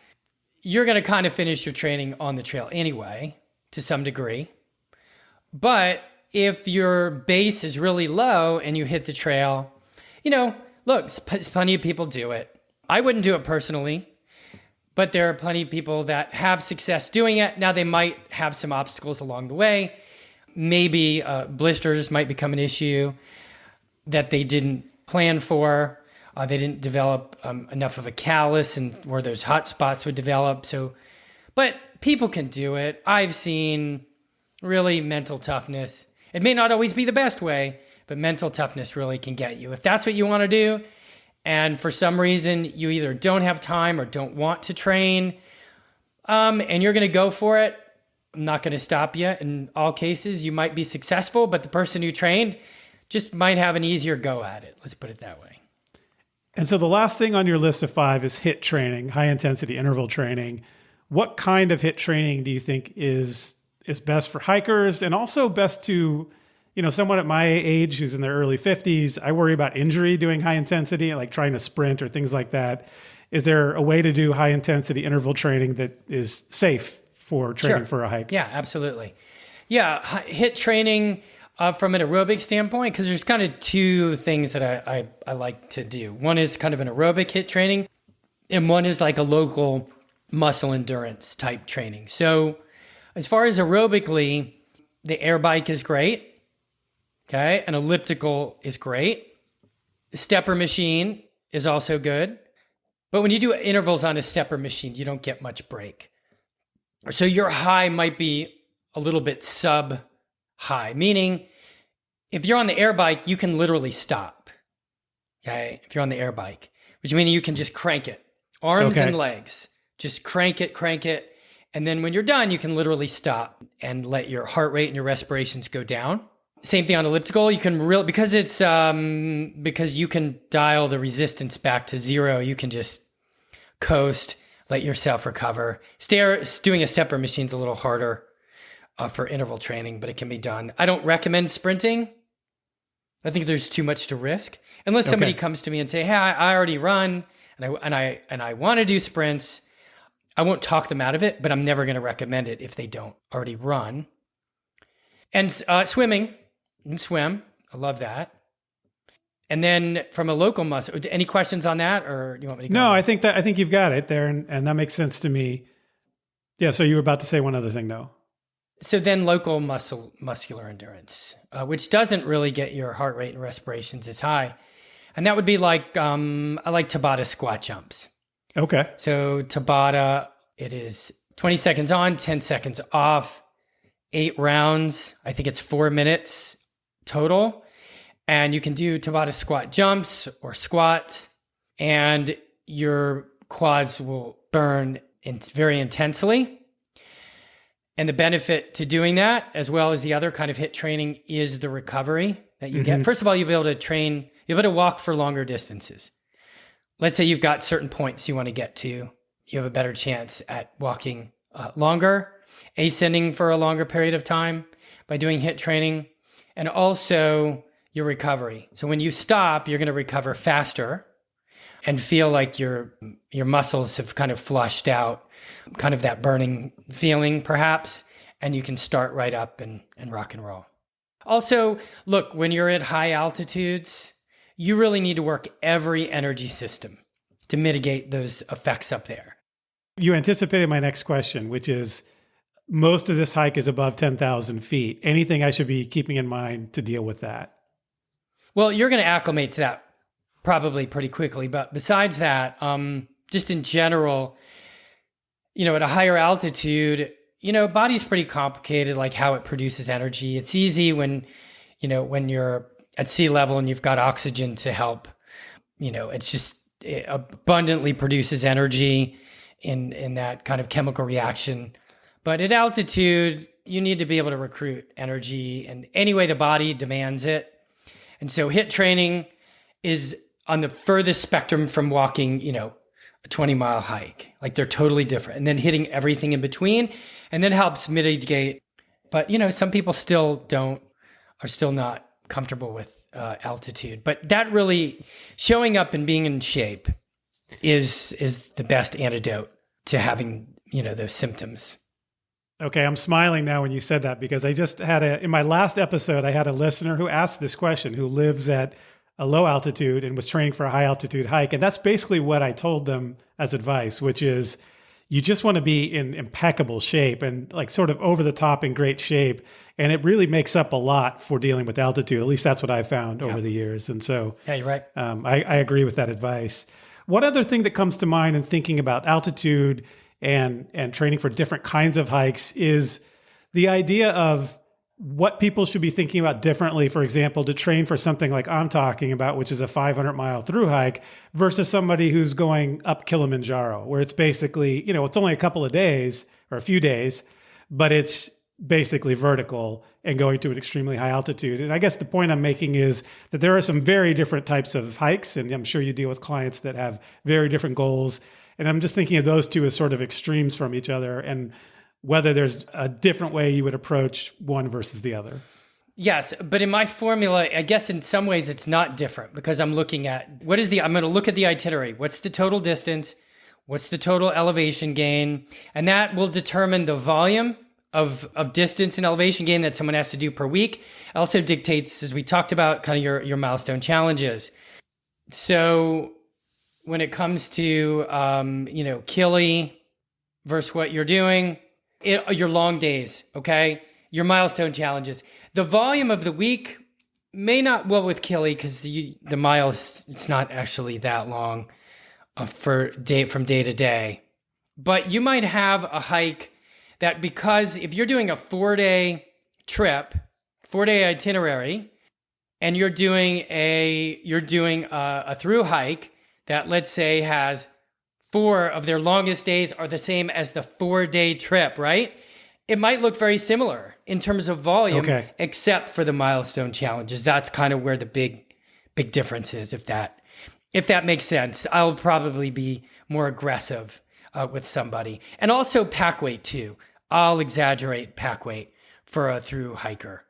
you're going to kind of finish your training on the trail anyway, to some degree. But if your base is really low and you hit the trail, look, plenty of people do it. I wouldn't do it personally, but there are plenty of people that have success doing it. Now, they might have some obstacles along the way. Maybe blisters might become an issue that they didn't plan for. They didn't develop enough of a callus and where those hot spots would develop. So But people can do it. I've seen really mental toughness. It may not always be the best way, but mental toughness really can get you. If that's what you want to do, and for some reason you either don't have time or don't want to train, and you're going to go for it, I'm not going to stop you. In all cases, you might be successful, but the person who trained just might have an easier go at it. Let's put it that way. And so the last thing on your list of 5 is HIIT training, high intensity interval training. What kind of HIIT training do you think is best for hikers, and also best to, someone at my age who's in their early 50s? I worry about injury doing high intensity, like trying to sprint or things like that. Is there a way to do high intensity interval training that is safe for training for a hike? Yeah, absolutely. Yeah, HIIT training from an aerobic standpoint, because there's kind of 2 things that I like to do. One is kind of an aerobic HIIT training, and one is like a local muscle endurance type training. So as far as aerobically, the air bike is great. Okay. An elliptical is great. The stepper machine is also good. But when you do intervals on a stepper machine, you don't get much break. So your high might be a little bit sub high, meaning if you're on the air bike, you can literally stop. Okay. If you're on the air bike, which means you can just crank it, arms and legs, just crank it. And then when you're done, you can literally stop and let your heart rate and your respirations go down. Same thing on elliptical. You can because you can dial the resistance back to 0. You can just coast, let yourself recover. Doing a stepper machine is a little harder for interval training, but it can be done. I don't recommend sprinting. I think there's too much to risk unless somebody comes to me and say, "Hey, I already run and I want to do sprints." I won't talk them out of it, but I'm never going to recommend it if they don't already run. And swimming, you can swim. I love that. And then from a local muscle, any questions on that, or do you want me to go? No, I think you've got it there, and that makes sense to me. Yeah. So you were about to say one other thing, though. So then local muscular endurance, which doesn't really get your heart rate and respirations as high. And that would be like, I like Tabata squat jumps. Okay. So Tabata, it is 20 seconds on, 10 seconds off, 8 rounds. I think it's 4 minutes total. And you can do Tabata squat jumps or squats, and your quads will burn very intensely. And the benefit to doing that, as well as the other kind of HIIT training, is the recovery that you get. First of all, you'll be able to train, you'll be able to walk for longer distances. Let's say you've got certain points you want to get to. You have a better chance at walking longer, ascending for a longer period of time by doing HIIT training, and also your recovery. So when you stop, you're going to recover faster and feel like your muscles have kind of flushed out, kind of that burning feeling perhaps, and you can start right up and rock and roll. Also, look, when you're at high altitudes, you really need to work every energy system to mitigate those effects up there. You anticipated my next question, which is most of this hike is above 10,000 feet. Anything I should be keeping in mind to deal with that? Well, you're going to acclimate to that probably pretty quickly. But besides that, just in general, at a higher altitude, body's pretty complicated, like how it produces energy. It's easy when you're at sea level and you've got oxygen to help. It abundantly produces energy in that kind of chemical reaction. But at altitude, you need to be able to recruit energy in any way the body demands it. And so HIIT training is on the furthest spectrum from walking, a 20-mile hike. Like they're totally different. And then hitting everything in between, and then helps mitigate. But, some people are still not comfortable with altitude. But that really, showing up and being in shape is the best antidote to having, those symptoms. Okay, I'm smiling now when you said that, because I just had in my last episode, I had a listener who asked this question, who lives at a low altitude and was training for a high altitude hike. And that's basically what I told them as advice, which is you just want to be in impeccable shape and like sort of over the top in great shape. And it really makes up a lot for dealing with altitude. At least that's what I've found over the years. And so yeah, you're right. I agree with that advice. One other thing that comes to mind in thinking about altitude and training for different kinds of hikes is the idea of what people should be thinking about differently, for example, to train for something like I'm talking about, which is a 500-mile thru hike, versus somebody who's going up Kilimanjaro, where it's basically, it's only a couple of days or a few days, but it's basically vertical and going to an extremely high altitude. And I guess the point I'm making is that there are some very different types of hikes, and I'm sure you deal with clients that have very different goals. And I'm just thinking of those two as sort of extremes from each other, and whether there's a different way you would approach one versus the other. Yes, but in my formula, I guess in some ways it's not different, because I'm looking at I'm going to look at the itinerary. What's the total distance? What's the total elevation gain? And that will determine the volume of distance and elevation gain that someone has to do per week. It also dictates, as we talked about, kind of your milestone challenges. So when it comes to, Kili versus what you're doing, your long days, okay? Your milestone challenges. The volume of the week may not, well, with Kili, because the miles, it's not actually that long from day to day. But you might have a hike that, because if you're doing a 4-day trip, 4-day itinerary, and you're doing a thru hike that, let's say, has 4 of their longest days are the same as the 4-day trip, right? It might look very similar in terms of volume, except for the milestone challenges. That's kind of where the big difference is, if that makes sense. I'll probably be more aggressive with somebody. And also pack weight too. I'll exaggerate pack weight for a thru hiker.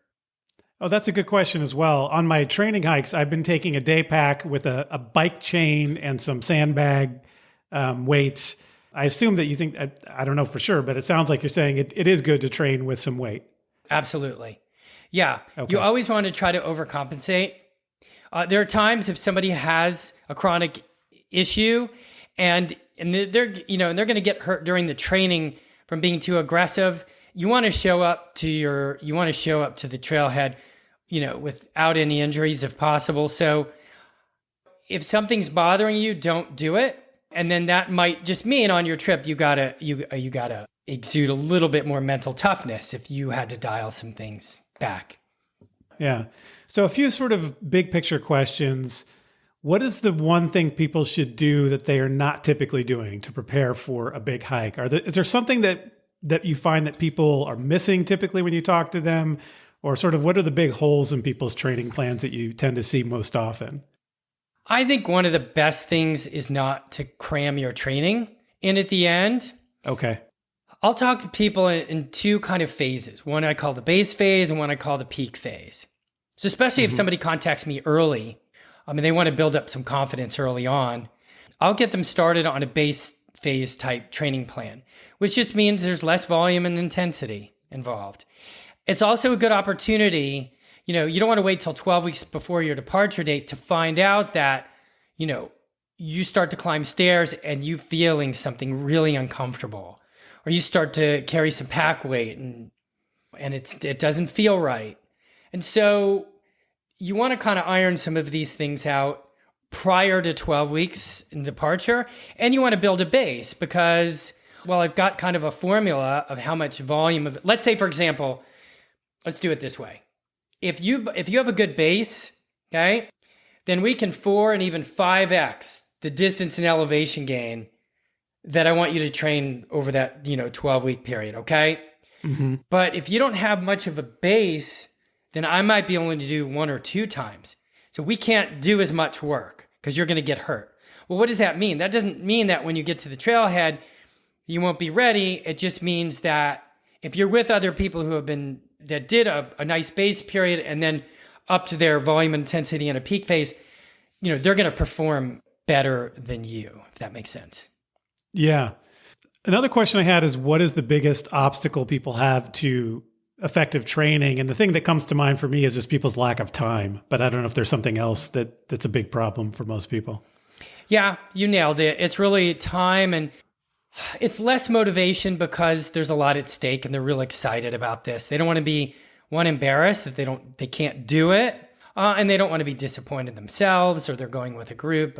Oh, that's a good question as well. On my training hikes, I've been taking a day pack with a bike chain and some sandbag weights. I assume that you think, I don't know for sure, but it sounds like you're saying it is good to train with some weight. Absolutely. Yeah. Okay. You always want to try to overcompensate. There are times if somebody has a chronic issue and they're going to get hurt during the training from being too aggressive, you want to show up to the trailhead, without any injuries if possible. So if something's bothering you, don't do it. And then that might just mean on your trip, you gotta exude a little bit more mental toughness if you had to dial some things back. Yeah. So a few sort of big picture questions. What is the one thing people should do that they are not typically doing to prepare for a big hike? Is there something that you find that people are missing typically when you talk to them? Or sort of what are the big holes in people's training plans that you tend to see most often? I think one of the best things is not to cram your training in at the end. Okay. I'll talk to people in two kind of phases. One I call the base phase and one I call the peak phase. So especially if somebody contacts me early, they want to build up some confidence early on, I'll get them started on a base phase type training plan, which just means there's less volume and intensity involved. It's also a good opportunity. You don't want to wait till 12 weeks before your departure date to find out that, you start to climb stairs and you feeling something really uncomfortable, or you start to carry some pack weight and it doesn't feel right. And so you want to kind of iron some of these things out prior to 12 weeks in departure. And you want to build a base because, well, I've got kind of a formula of how much volume of, let's say, for example, let's do it this way. If you have a good base, okay, then we can 4 and even 5x the distance and elevation gain that I want you to train over that 12-week period, okay? Mm-hmm. But if you don't have much of a base, then I might be only to do 1 or 2 times. So we can't do as much work because you're going to get hurt. Well, what does that mean? That doesn't mean that when you get to the trailhead, you won't be ready. It just means that if you're with other people that did a nice base period and then up to their volume intensity in a peak phase, they're going to perform better than you, if that makes sense. Yeah. Another question I had is, what is the biggest obstacle people have to effective training? And the thing that comes to mind for me is just people's lack of time. But I don't know if there's something else that's a big problem for most people. Yeah, you nailed it. It's really time, and it's less motivation because there's a lot at stake and they're real excited about this. They don't want to be embarrassed that they can't do it. And they don't want to be disappointed themselves, or they're going with a group.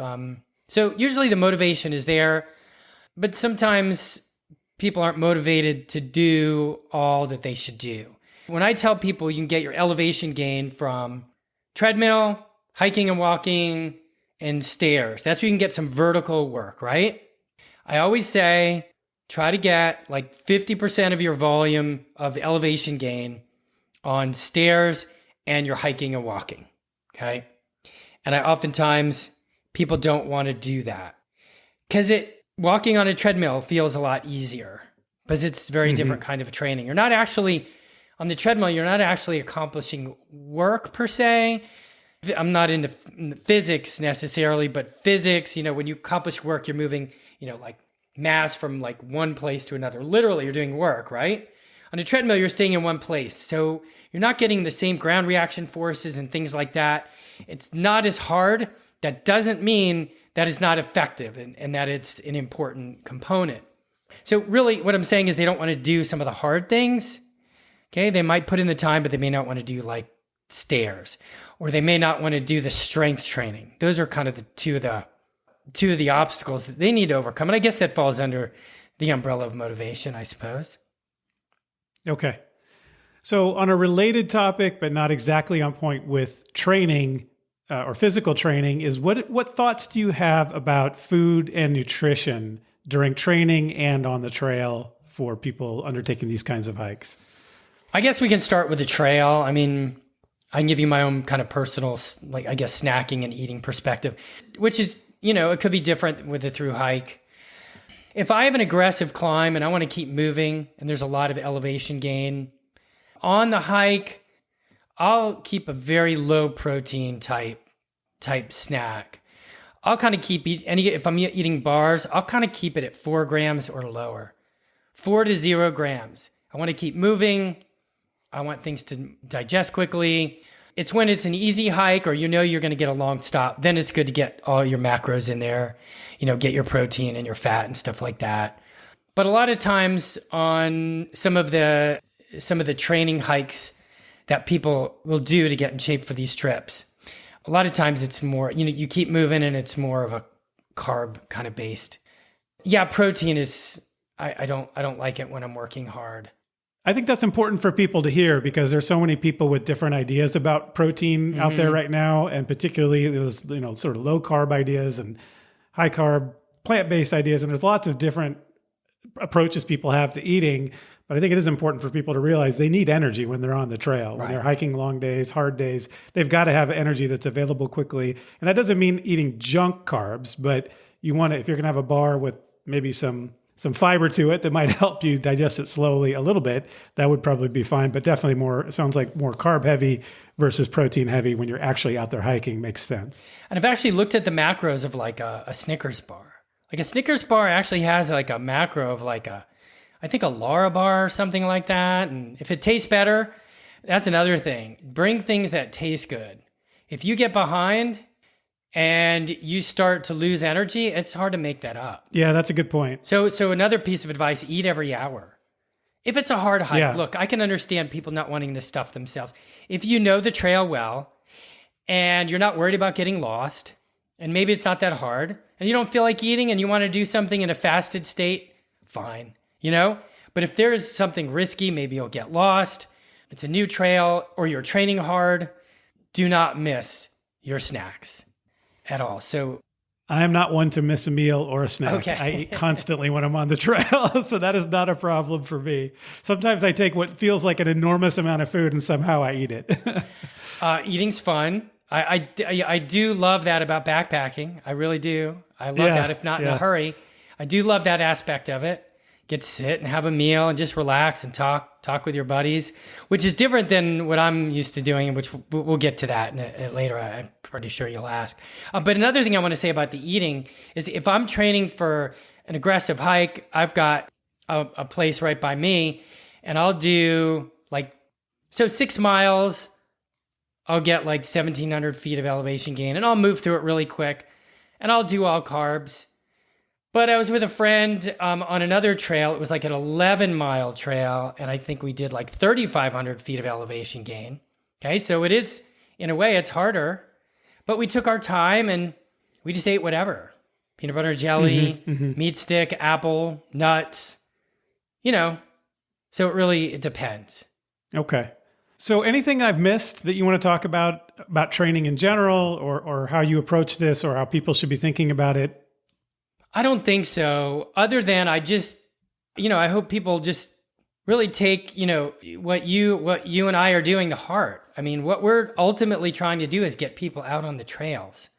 So usually the motivation is there, but sometimes people aren't motivated to do all that they should do. When I tell people you can get your elevation gain from treadmill, hiking and walking, and stairs, that's where you can get some vertical work, right? I always say, try to get like 50% of your volume of elevation gain on stairs and your hiking and walking, okay? And oftentimes, people don't want to do that because walking on a treadmill feels a lot easier because it's a very different kind of a training. You're not actually, on the treadmill, you're not actually accomplishing work per se. I'm not into physics necessarily, but physics, when you accomplish work, you're moving, like mass from like one place to another. Literally, you're doing work, right? On a treadmill, you're staying in one place. So you're not getting the same ground reaction forces and things like that. It's not as hard. That doesn't mean that it's not effective and that it's an important component. So really what I'm saying is they don't want to do some of the hard things. Okay. They might put in the time, but they may not want to do like stairs, or they may not want to do the strength training. Those are kind of the two of the obstacles that they need to overcome. And I guess that falls under the umbrella of motivation, I suppose. Okay. So on a related topic, but not exactly on point with training or physical training, is what thoughts do you have about food and nutrition during training and on the trail for people undertaking these kinds of hikes? I guess we can start with the trail. I mean, I can give you my own kind of personal, like, I guess, snacking and eating perspective, which is, it could be different with a thru hike. If I have an aggressive climb and I want to keep moving and there's a lot of elevation gain, on the hike, I'll keep a very low protein type snack. I'll kind of if I'm eating bars, I'll kind of keep it at 4 grams or lower, 4 to 0 grams. I want to keep moving. I want things to digest quickly. It's when it's an easy hike or you're going to get a long stop, then it's good to get all your macros in there, get your protein and your fat and stuff like that. But a lot of times on some of the training hikes that people will do to get in shape for these trips, a lot of times it's more, you keep moving and it's more of a carb kind of based. Yeah, protein is, I don't like it when I'm working hard. I think that's important for people to hear because there's so many people with different ideas about protein out there right now, and particularly those, sort of low carb ideas and high carb plant-based ideas. And there's lots of different approaches people have to eating, but I think it is important for people to realize they need energy when they're on the trail, when they're hiking long days, hard days. They've got to have energy that's available quickly. And that doesn't mean eating junk carbs, but you want to, if you're going to have a bar with maybe some fiber to it that might help you digest it slowly a little bit, that would probably be fine. But definitely it sounds like more carb heavy versus protein heavy when you're actually out there hiking makes sense. And I've actually looked at the macros of like a Snickers bar. Like a Snickers bar actually has like a macro of like I think a Lara bar or something like that. And if it tastes better, that's another thing. Bring things that taste good. If you get behind and you start to lose energy, it's hard to make that up. Yeah, that's a good point. So another piece of advice, eat every hour. If it's a hard hike, look, I can understand people not wanting to stuff themselves. If you know the trail well and you're not worried about getting lost, and maybe it's not that hard, and you don't feel like eating and you want to do something in a fasted state, fine, But if there is something risky, maybe you'll get lost, it's a new trail, or you're training hard, do not miss your snacks at all. So I am not one to miss a meal or a snack. Okay. I eat constantly when I'm on the trail, so that is not a problem for me. Sometimes I take what feels like an enormous amount of food and somehow I eat it. Eating's fun. I do love that about backpacking. I really do. I love that, if not in a hurry. I do love that aspect of it. Get to sit and have a meal and just relax and talk with your buddies, which is different than what I'm used to doing, which we'll get to that later. I'm pretty sure you'll ask. But another thing I want to say about the eating is if I'm training for an aggressive hike, I've got a place right by me, and I'll do 6 miles, I'll get 1,700 feet of elevation gain, and I'll move through it really quick, and I'll do all carbs. But I was with a friend on another trail. It was like an 11-mile trail, and I think we did 3,500 feet of elevation gain. Okay, so it is, in a way, it's harder. But we took our time, and we just ate whatever. Peanut butter jelly, meat stick, apple, nuts, So it depends. Okay. So anything I've missed that you want to talk about training in general, or how you approach this, or how people should be thinking about it? I don't think so. Other than I hope people just really take, what you and I are doing to heart. I mean, what we're ultimately trying to do is get people out on the trails.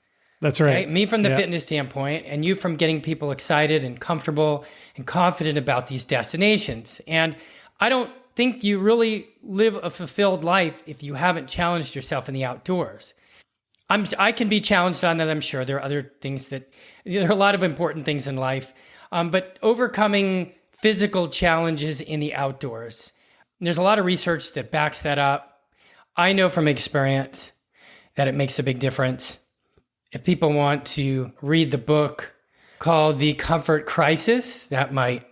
That's right. Okay? Me from the fitness standpoint, and you from getting people excited and comfortable and confident about these destinations. And I don't think you really live a fulfilled life if you haven't challenged yourself in the outdoors. I can be challenged on that, I'm sure. There are other things there are a lot of important things in life. But overcoming physical challenges in the outdoors, there's a lot of research that backs that up. I know from experience that it makes a big difference. If people want to read the book called The Comfort Crisis, that might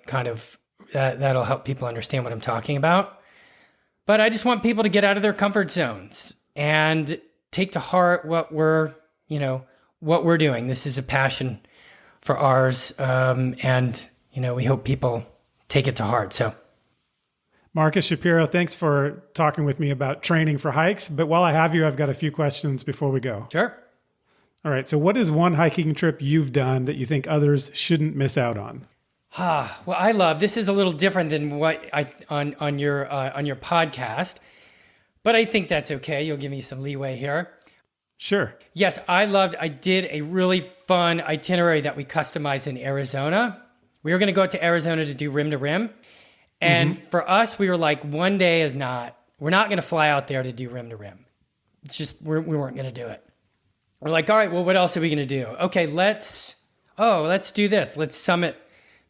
that'll help people understand what I'm talking about. But I just want people to get out of their comfort zones and take to heart what we're doing. This is a passion for ours. And we hope people take it to heart. So, Marcus Shapiro, thanks for talking with me about training for hikes. But while I have you, I've got a few questions before we go. Sure. All right. So what is one hiking trip you've done that you think others shouldn't miss out on? Well, this is a little different than what on your podcast, but I think that's okay. You'll give me some leeway here. Sure. Yes, I did a really fun itinerary that we customized in Arizona. We were going to go out to Arizona to do rim to rim. And for us, we were like, one day we're not going to fly out there to do rim to rim. It's just, we weren't going to do it. We're like, all right, well, what else are we going to do? Okay, let's do this. Let's summit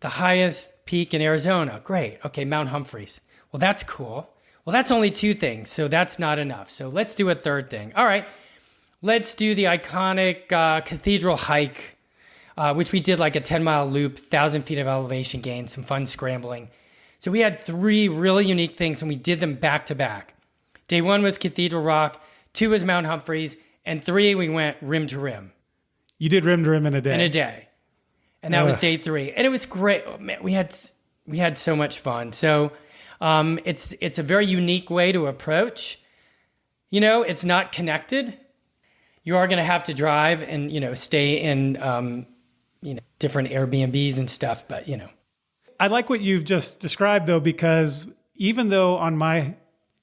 the highest peak in Arizona. Great. Okay, Mount Humphreys. Well, that's cool. Well, that's only 2 things, so that's not enough. So let's do a third thing. All right, let's do the iconic cathedral hike, which we did like a 10-mile loop, 1,000 feet of elevation gain, some fun scrambling. So we had 3 really unique things, and we did them back to back. Day 1 was Cathedral Rock, 2 was Mount Humphreys, and 3 we went rim to rim. You did rim to rim in a day. And that was day 3. And it was great. Oh, man, we had so much fun. So it's a very unique way to approach. It's not connected. You are going to have to drive and, stay in, different Airbnbs and stuff. But, I like what you've just described, though, because even though on my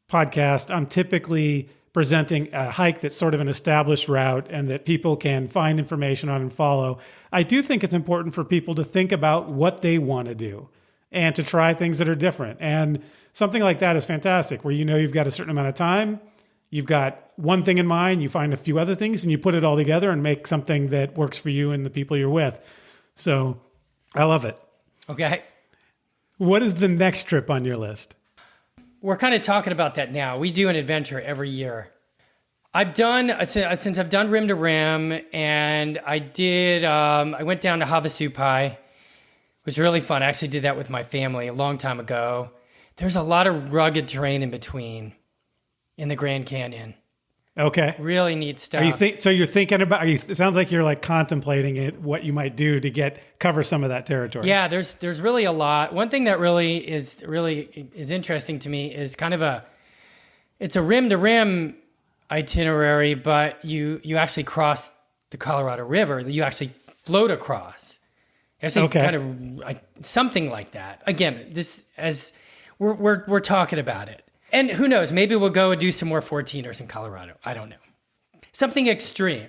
podcast, I'm typically presenting a hike that's sort of an established route and that people can find information on and follow, I do think it's important for people to think about what they want to do and to try things that are different. And something like that is fantastic, where you've got a certain amount of time, you've got one thing in mind, you find a few other things, and you put it all together and make something that works for you and the people you're with. So I love it. Okay. What is the next trip on your list? We're kind of talking about that now. We do an adventure every year. Since I've done rim to rim, and I went down to Havasupai, which was really fun. I actually did that with my family a long time ago. There's a lot of rugged terrain in between in the Grand Canyon. Okay. Really neat stuff. You're thinking about, it sounds like you're like contemplating what you might do to cover some of that territory. Yeah, there's really a lot. One thing that really is interesting to me is it's a rim to rim itinerary, but you actually cross the Colorado River. You actually float across. Actually, kind of something like that. Again, we're talking about it. And who knows, maybe we'll go and do some more 14ers in Colorado. I don't know. Something extreme.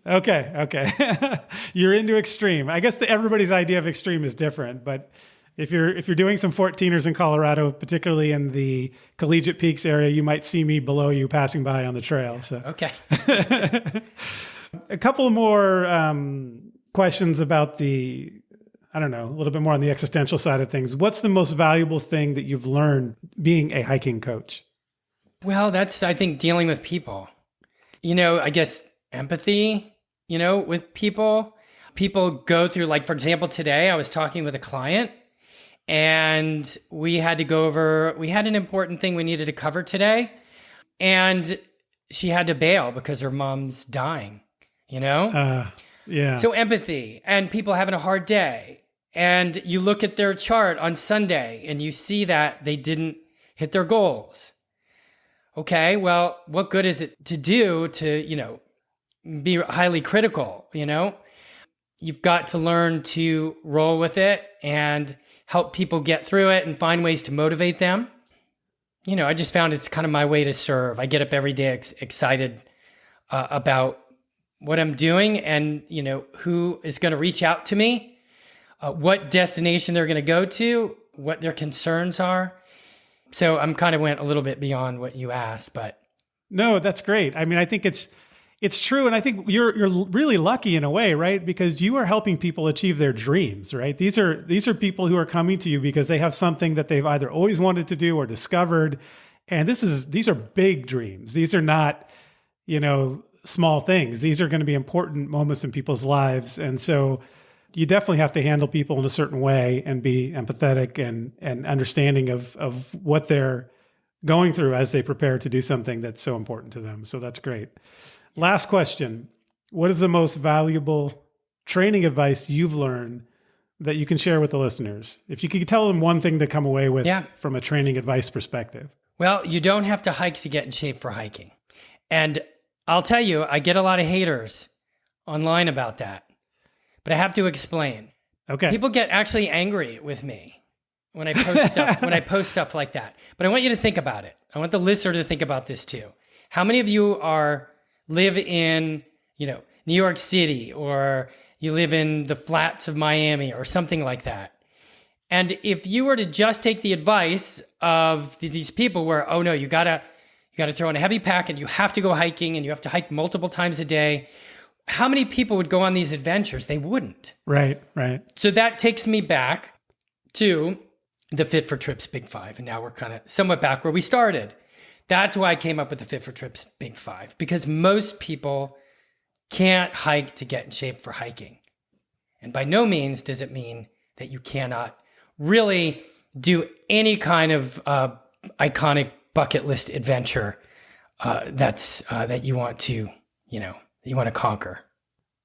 Okay. You're into extreme. I guess everybody's idea of extreme is different, but if you're doing some 14ers in Colorado, particularly in the Collegiate Peaks area, you might see me below you passing by on the trail. So okay. A couple more questions about a little bit more on the existential side of things. What's the most valuable thing that you've learned being a hiking coach? Well, that's, I think, dealing with people. I guess empathy, with people. People go through, like, for example, today I was talking with a client and we had an important thing we needed to cover today. And she had to bail because her mom's dying, Yeah. So empathy and people having a hard day. and you look at their chart on Sunday and you see that they didn't hit their goals. Okay, well, what good is it to do to, be highly critical, You've got to learn to roll with it and help people get through it and find ways to motivate them. I just found it's kind of my way to serve. I get up every day excited about what I'm doing and, who is going to reach out to me, what destination they're going to go to, what their concerns are. So I'm kind of went a little bit beyond what you asked, but. No, that's great. I mean, I think it's true. And I think you're really lucky in a way, right? Because you are helping people achieve their dreams, right? These are people who are coming to you because they have something that they've either always wanted to do or discovered. And these are big dreams. These are not, small things. These are going to be important moments in people's lives. And so you definitely have to handle people in a certain way and be empathetic and understanding of what they're going through as they prepare to do something that's so important to them. So that's great. Last question. What is the most valuable training advice you've learned that you can share with the listeners? If you could tell them one thing to come away with from a training advice perspective. Well, you don't have to hike to get in shape for hiking. And I'll tell you, I get a lot of haters online about that. But I have to explain. Okay. People get actually angry with me when I post stuff like that. But I want you to think about it. I want the listener to think about this too. How many of you live in, New York City, or you live in the flats of Miami or something like that? And if you were to just take the advice of these people where, oh no, you gotta throw in a heavy pack and you have to go hiking and you have to hike multiple times a day, how many people would go on these adventures? They wouldn't. Right. So that takes me back to the Fit for Trips Big Five. And now we're kind of somewhat back where we started. That's why I came up with the Fit for Trips Big Five, because most people can't hike to get in shape for hiking. And by no means does it mean that you cannot really do any kind of iconic bucket list adventure that you want to, you want to conquer.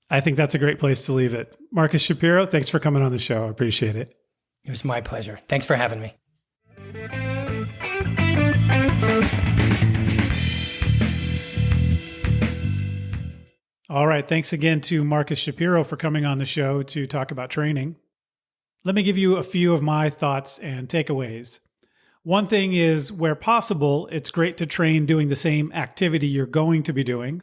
I think that's a great place to leave it. Marcus Shapiro, thanks for coming on the show. I appreciate it. It was my pleasure. Thanks for having me. All right. Thanks again to Marcus Shapiro for coming on the show to talk about training. Let me give you a few of my thoughts and takeaways. One thing is, where possible, it's great to train doing the same activity you're going to be doing.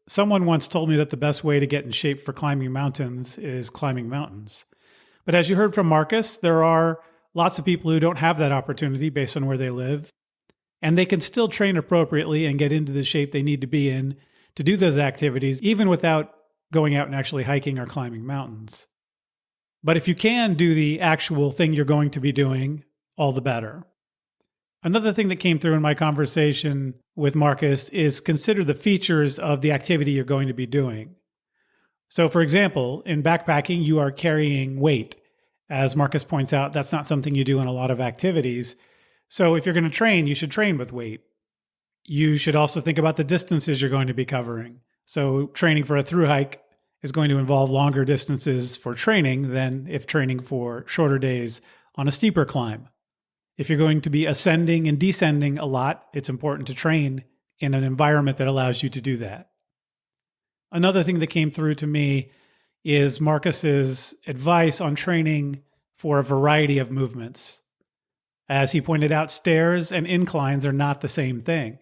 Someone once told me that the best way to get in shape for climbing mountains is climbing mountains. But as you heard from Marcus, there are lots of people who don't have that opportunity based on where they live, and they can still train appropriately and get into the shape they need to be in to do those activities, even without going out and actually hiking or climbing mountains. But if you can do the actual thing you're going to be doing, all the better. Another thing that came through in my conversation with Marcus is consider the features of the activity you're going to be doing. So for example, in backpacking, you are carrying weight. As Marcus points out, that's not something you do in a lot of activities. So if you're going to train, you should train with weight. You should also think about the distances you're going to be covering. So training for a thru hike is going to involve longer distances for training than if training for shorter days on a steeper climb. If you're going to be ascending and descending a lot, it's important to train in an environment that allows you to do that. Another thing that came through to me is Marcus's advice on training for a variety of movements. As he pointed out, stairs and inclines are not the same thing.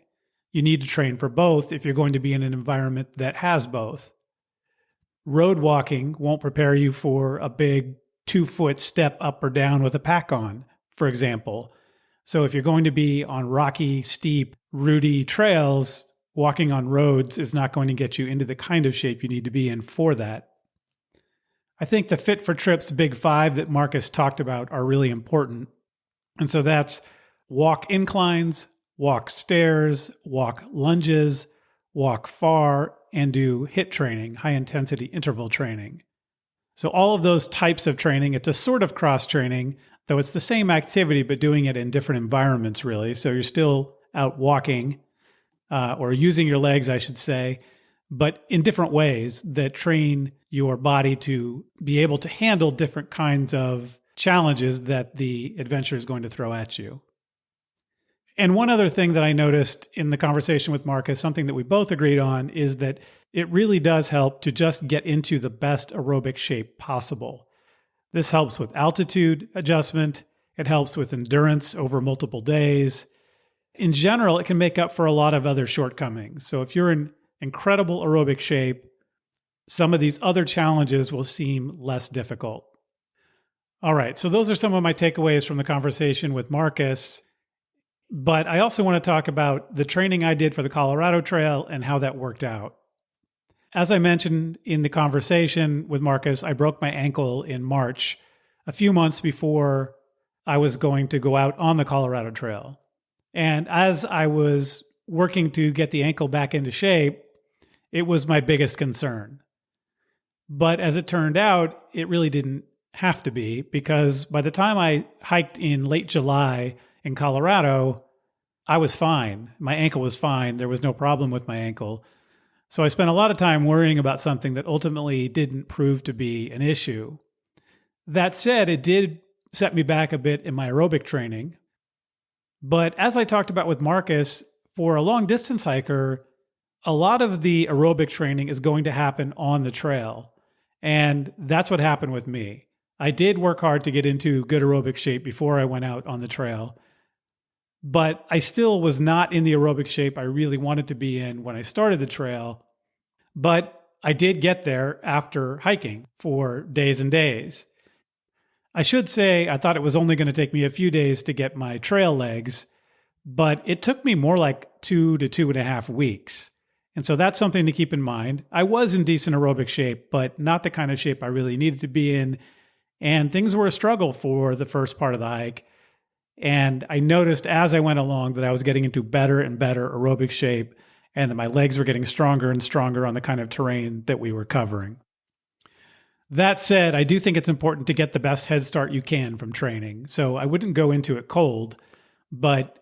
You need to train for both if you're going to be in an environment that has both. Road walking won't prepare you for a big 2-foot step up or down with a pack on, for example. So if you're going to be on rocky, steep, rooty trails, walking on roads is not going to get you into the kind of shape you need to be in for that. I think the Fit for Trips Big Five that Marcus talked about are really important. And so that's walk inclines, walk stairs, walk lunges, walk far, and do HIIT training, high intensity interval training. So all of those types of training, it's a sort of cross training, though it's the same activity, but doing it in different environments, really. So you're still out walking or using your legs, I should say, but in different ways that train your body to be able to handle different kinds of challenges that the adventure is going to throw at you. And one other thing that I noticed in the conversation with Marcus, something that we both agreed on, is that it really does help to just get into the best aerobic shape possible. This helps with altitude adjustment. It helps with endurance over multiple days. In general, it can make up for a lot of other shortcomings. So if you're in incredible aerobic shape, some of these other challenges will seem less difficult. All right, so those are some of my takeaways from the conversation with Marcus. But I also want to talk about the training I did for the Colorado Trail and how that worked out. As I mentioned in the conversation with Marcus, I broke my ankle in March, a few months before I was going to go out on the Colorado Trail. And as I was working to get the ankle back into shape, it was my biggest concern. But as it turned out, it really didn't have to be, because by the time I hiked in late July in Colorado, I was fine. My ankle was fine. There was no problem with my ankle. So I spent a lot of time worrying about something that ultimately didn't prove to be an issue. That said, it did set me back a bit in my aerobic training. But as I talked about with Marcus, for a long distance hiker, a lot of the aerobic training is going to happen on the trail. And that's what happened with me. I did work hard to get into good aerobic shape before I went out on the trail, but I still was not in the aerobic shape I really wanted to be in when I started the trail. But I did get there after hiking for days and days. I should say I thought it was only going to take me a few days to get my trail legs, but it took me more like 2 to 2.5 weeks. And so that's something to keep in mind. I was in decent aerobic shape, but not the kind of shape I really needed to be in. And things were a struggle for the first part of the hike. And I noticed as I went along that I was getting into better and better aerobic shape, and that my legs were getting stronger and stronger on the kind of terrain that we were covering. That said, I do think it's important to get the best head start you can from training. So I wouldn't go into it cold, but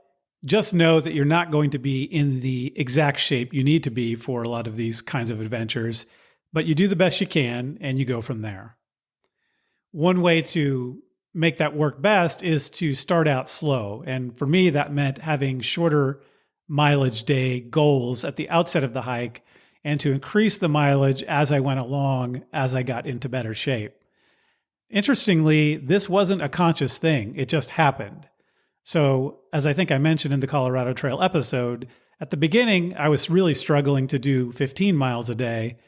just know that you're not going to be in the exact shape you need to be for a lot of these kinds of adventures, but you do the best you can and you go from there. One way to make that work best is to start out slow. And for me, that meant having shorter mileage day goals at the outset of the hike and to increase the mileage as I went along, as I got into better shape. Interestingly, this wasn't a conscious thing. It just happened. So, as I think I mentioned in the Colorado Trail episode, at the beginning, I was really struggling to do 15 miles a day,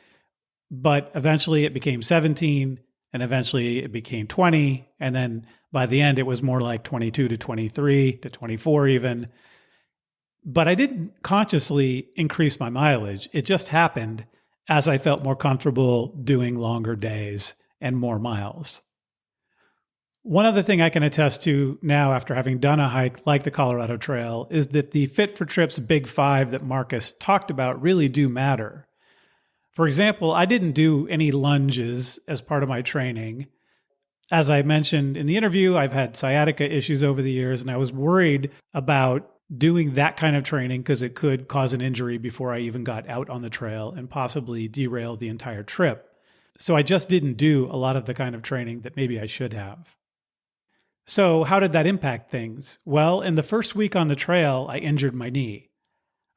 but eventually it became 17, and eventually it became 20, and then by the end, it was more like 22 to 23 to 24 even. But I didn't consciously increase my mileage. It just happened as I felt more comfortable doing longer days and more miles. One other thing I can attest to now after having done a hike like the Colorado Trail is that the Fit for Trips Big Five that Marcus talked about really do matter. For example, I didn't do any lunges as part of my training. As I mentioned in the interview, I've had sciatica issues over the years, and I was worried about doing that kind of training because it could cause an injury before I even got out on the trail and possibly derail the entire trip. So I just didn't do a lot of the kind of training that maybe I should have. So how did that impact things? Well, in the first week on the trail, I injured my knee.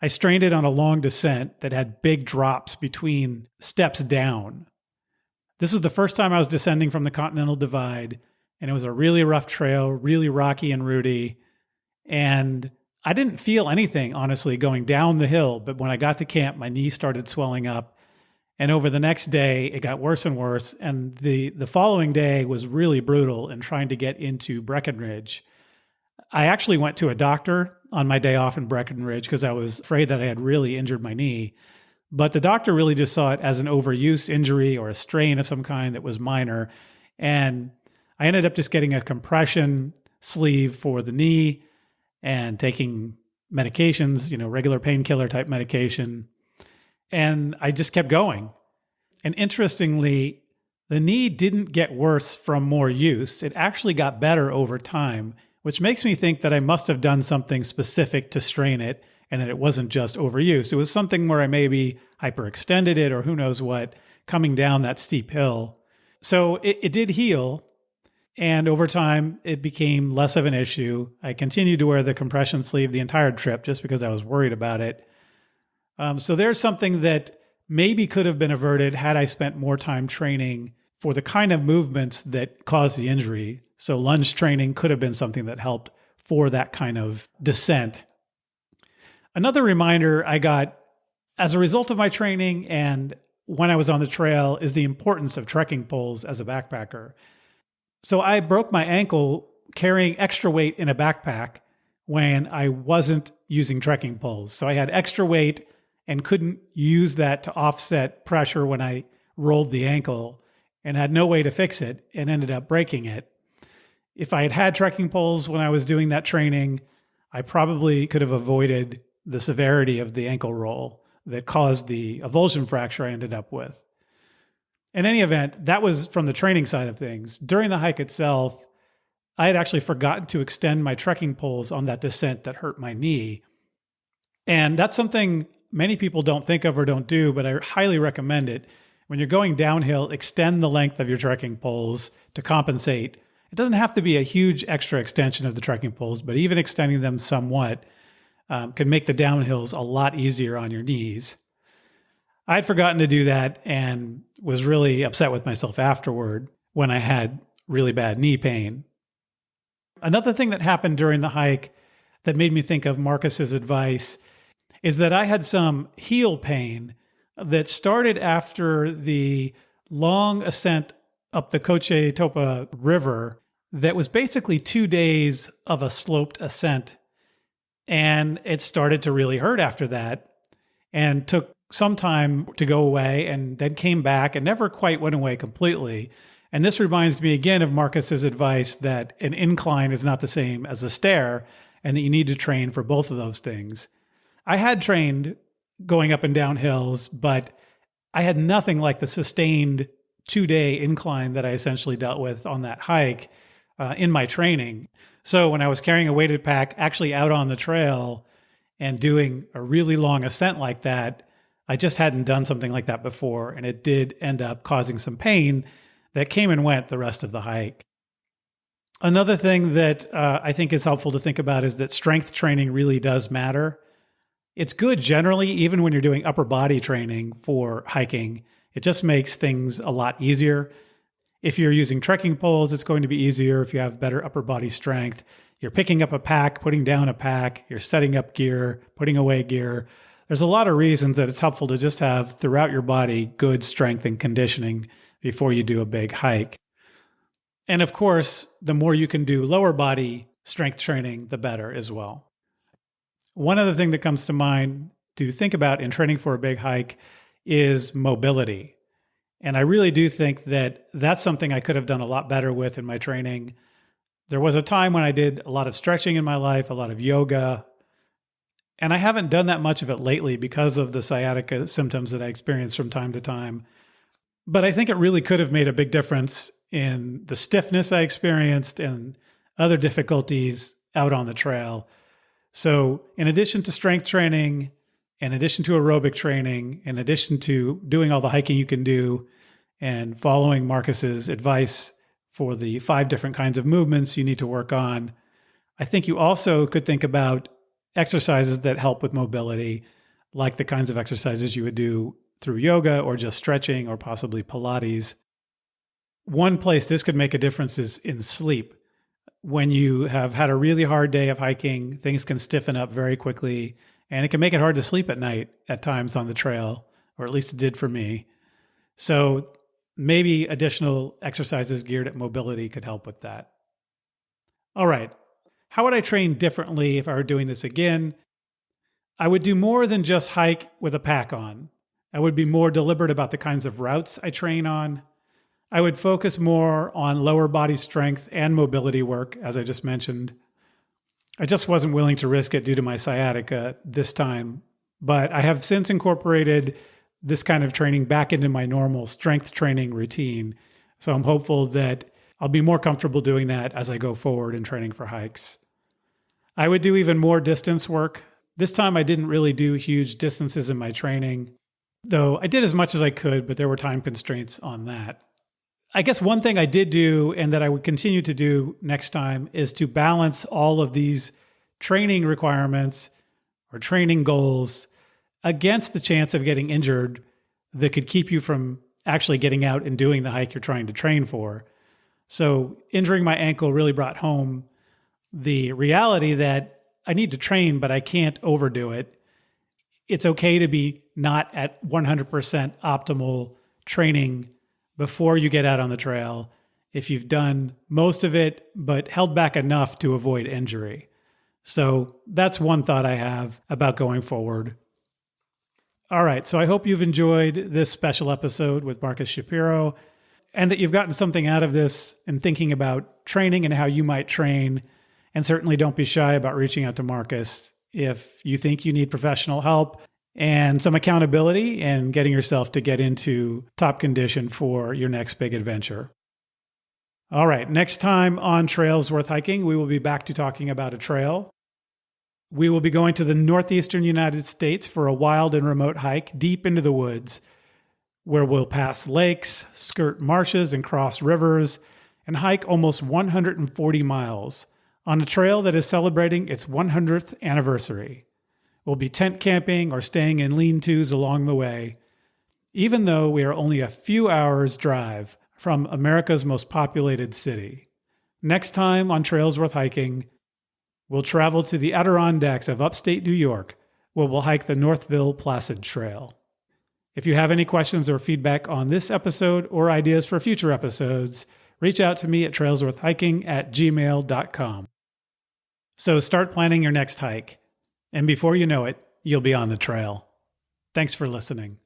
I strained it on a long descent that had big drops between steps down. This was the first time I was descending from the Continental Divide, and it was a really rough trail, really rocky and rooty. And I didn't feel anything, honestly, going down the hill, but when I got to camp, my knee started swelling up. And over the next day, it got worse and worse. And the following day was really brutal in trying to get into Breckenridge. I actually went to a doctor on my day off in Breckenridge because I was afraid that I had really injured my knee. But the doctor really just saw it as an overuse injury or a strain of some kind that was minor. And I ended up just getting a compression sleeve for the knee and taking medications, regular painkiller type medication. And I just kept going. And interestingly, the knee didn't get worse from more use. It actually got better over time, which makes me think that I must have done something specific to strain it and that it wasn't just overuse. It was something where I maybe hyperextended it or who knows what, coming down that steep hill. So it did heal. And over time, it became less of an issue. I continued to wear the compression sleeve the entire trip just because I was worried about it. So there's something that maybe could have been averted had I spent more time training for the kind of movements that caused the injury. So lunge training could have been something that helped for that kind of descent. Another reminder I got as a result of my training and when I was on the trail is the importance of trekking poles as a backpacker. So I broke my ankle carrying extra weight in a backpack when I wasn't using trekking poles. So I had extra weight and couldn't use that to offset pressure when I rolled the ankle and had no way to fix it and ended up breaking it. If I had had trekking poles when I was doing that training, I probably could have avoided the severity of the ankle roll that caused the avulsion fracture I ended up with. In any event, that was from the training side of things. During the hike itself, I had actually forgotten to extend my trekking poles on that descent that hurt my knee. And that's something many people don't think of or don't do, but I highly recommend it. When you're going downhill, extend the length of your trekking poles to compensate. It doesn't have to be a huge extra extension of the trekking poles, but even extending them somewhat can make the downhills a lot easier on your knees. I'd forgotten to do that and was really upset with myself afterward when I had really bad knee pain. Another thing that happened during the hike that made me think of Marcus's advice is that I had some heel pain that started after the long ascent up the Coche Topa River that was basically 2 days of a sloped ascent. And it started to really hurt after that and took some time to go away and then came back and never quite went away completely. And this reminds me again of Marcus's advice that an incline is not the same as a stair and that you need to train for both of those things. I had trained going up and down hills, but I had nothing like the sustained 2-day incline that I essentially dealt with on that hike in my training. So when I was carrying a weighted pack actually out on the trail and doing a really long ascent like that, I just hadn't done something like that before, and it did end up causing some pain that came and went the rest of the hike. Another thing that I think is helpful to think about is that strength training really does matter. It's good generally, even when you're doing upper body training for hiking. It just makes things a lot easier. If you're using trekking poles, it's going to be easier if you have better upper body strength. You're picking up a pack, putting down a pack, you're setting up gear, putting away gear. There's a lot of reasons that it's helpful to just have throughout your body good strength and conditioning before you do a big hike. And of course, the more you can do lower body strength training, the better as well. One other thing that comes to mind to think about in training for a big hike is mobility. And I really do think that that's something I could have done a lot better with in my training. There was a time when I did a lot of stretching in my life, a lot of yoga, and I haven't done that much of it lately because of the sciatica symptoms that I experience from time to time. But I think it really could have made a big difference in the stiffness I experienced and other difficulties out on the trail. So in addition to strength training, in addition to aerobic training, in addition to doing all the hiking you can do and following Marcus's advice for the 5 different kinds of movements you need to work on, I think you also could think about exercises that help with mobility, like the kinds of exercises you would do through yoga or just stretching or possibly Pilates. One place this could make a difference is in sleep. When you have had a really hard day of hiking, things can stiffen up very quickly, and it can make it hard to sleep at night at times on the trail, or at least it did for me. So maybe additional exercises geared at mobility could help with that. All right. How would I train differently if I were doing this again? I would do more than just hike with a pack on. I would be more deliberate about the kinds of routes I train on. I would focus more on lower body strength and mobility work, as I just mentioned. I just wasn't willing to risk it due to my sciatica this time, but I have since incorporated this kind of training back into my normal strength training routine. So I'm hopeful that I'll be more comfortable doing that as I go forward in training for hikes. I would do even more distance work This time I didn't really do huge distances in my training, though I did as much as I could, but there were time constraints on that. I guess one thing I did do and that I would continue to do next time is to balance all of these training requirements or training goals against the chance of getting injured that could keep you from actually getting out and doing the hike you're trying to train for. So injuring my ankle really brought home the reality that I need to train, but I can't overdo it. It's okay to be not at 100% optimal training before you get out on the trail if you've done most of it, but held back enough to avoid injury. So that's one thought I have about going forward. All right, so I hope you've enjoyed this special episode with Marcus Shapiro and that you've gotten something out of this in thinking about training and how you might train. And certainly don't be shy about reaching out to Marcus if you think you need professional help and some accountability and getting yourself to get into top condition for your next big adventure. All right, next time on Trails Worth Hiking, we will be back to talking about a trail. We will be going to the northeastern United States for a wild and remote hike deep into the woods, where we'll pass lakes, skirt marshes, and cross rivers, and hike almost 140 miles on a trail that is celebrating its 100th anniversary. We'll be tent camping or staying in lean-tos along the way, even though we are only a few hours' drive from America's most populated city. Next time on Trails Worth Hiking, we'll travel to the Adirondacks of upstate New York, where we'll hike the Northville Placid Trail. If you have any questions or feedback on this episode or ideas for future episodes, reach out to me at trailsworthhiking@gmail.com. So start planning your next hike, and before you know it, you'll be on the trail. Thanks for listening.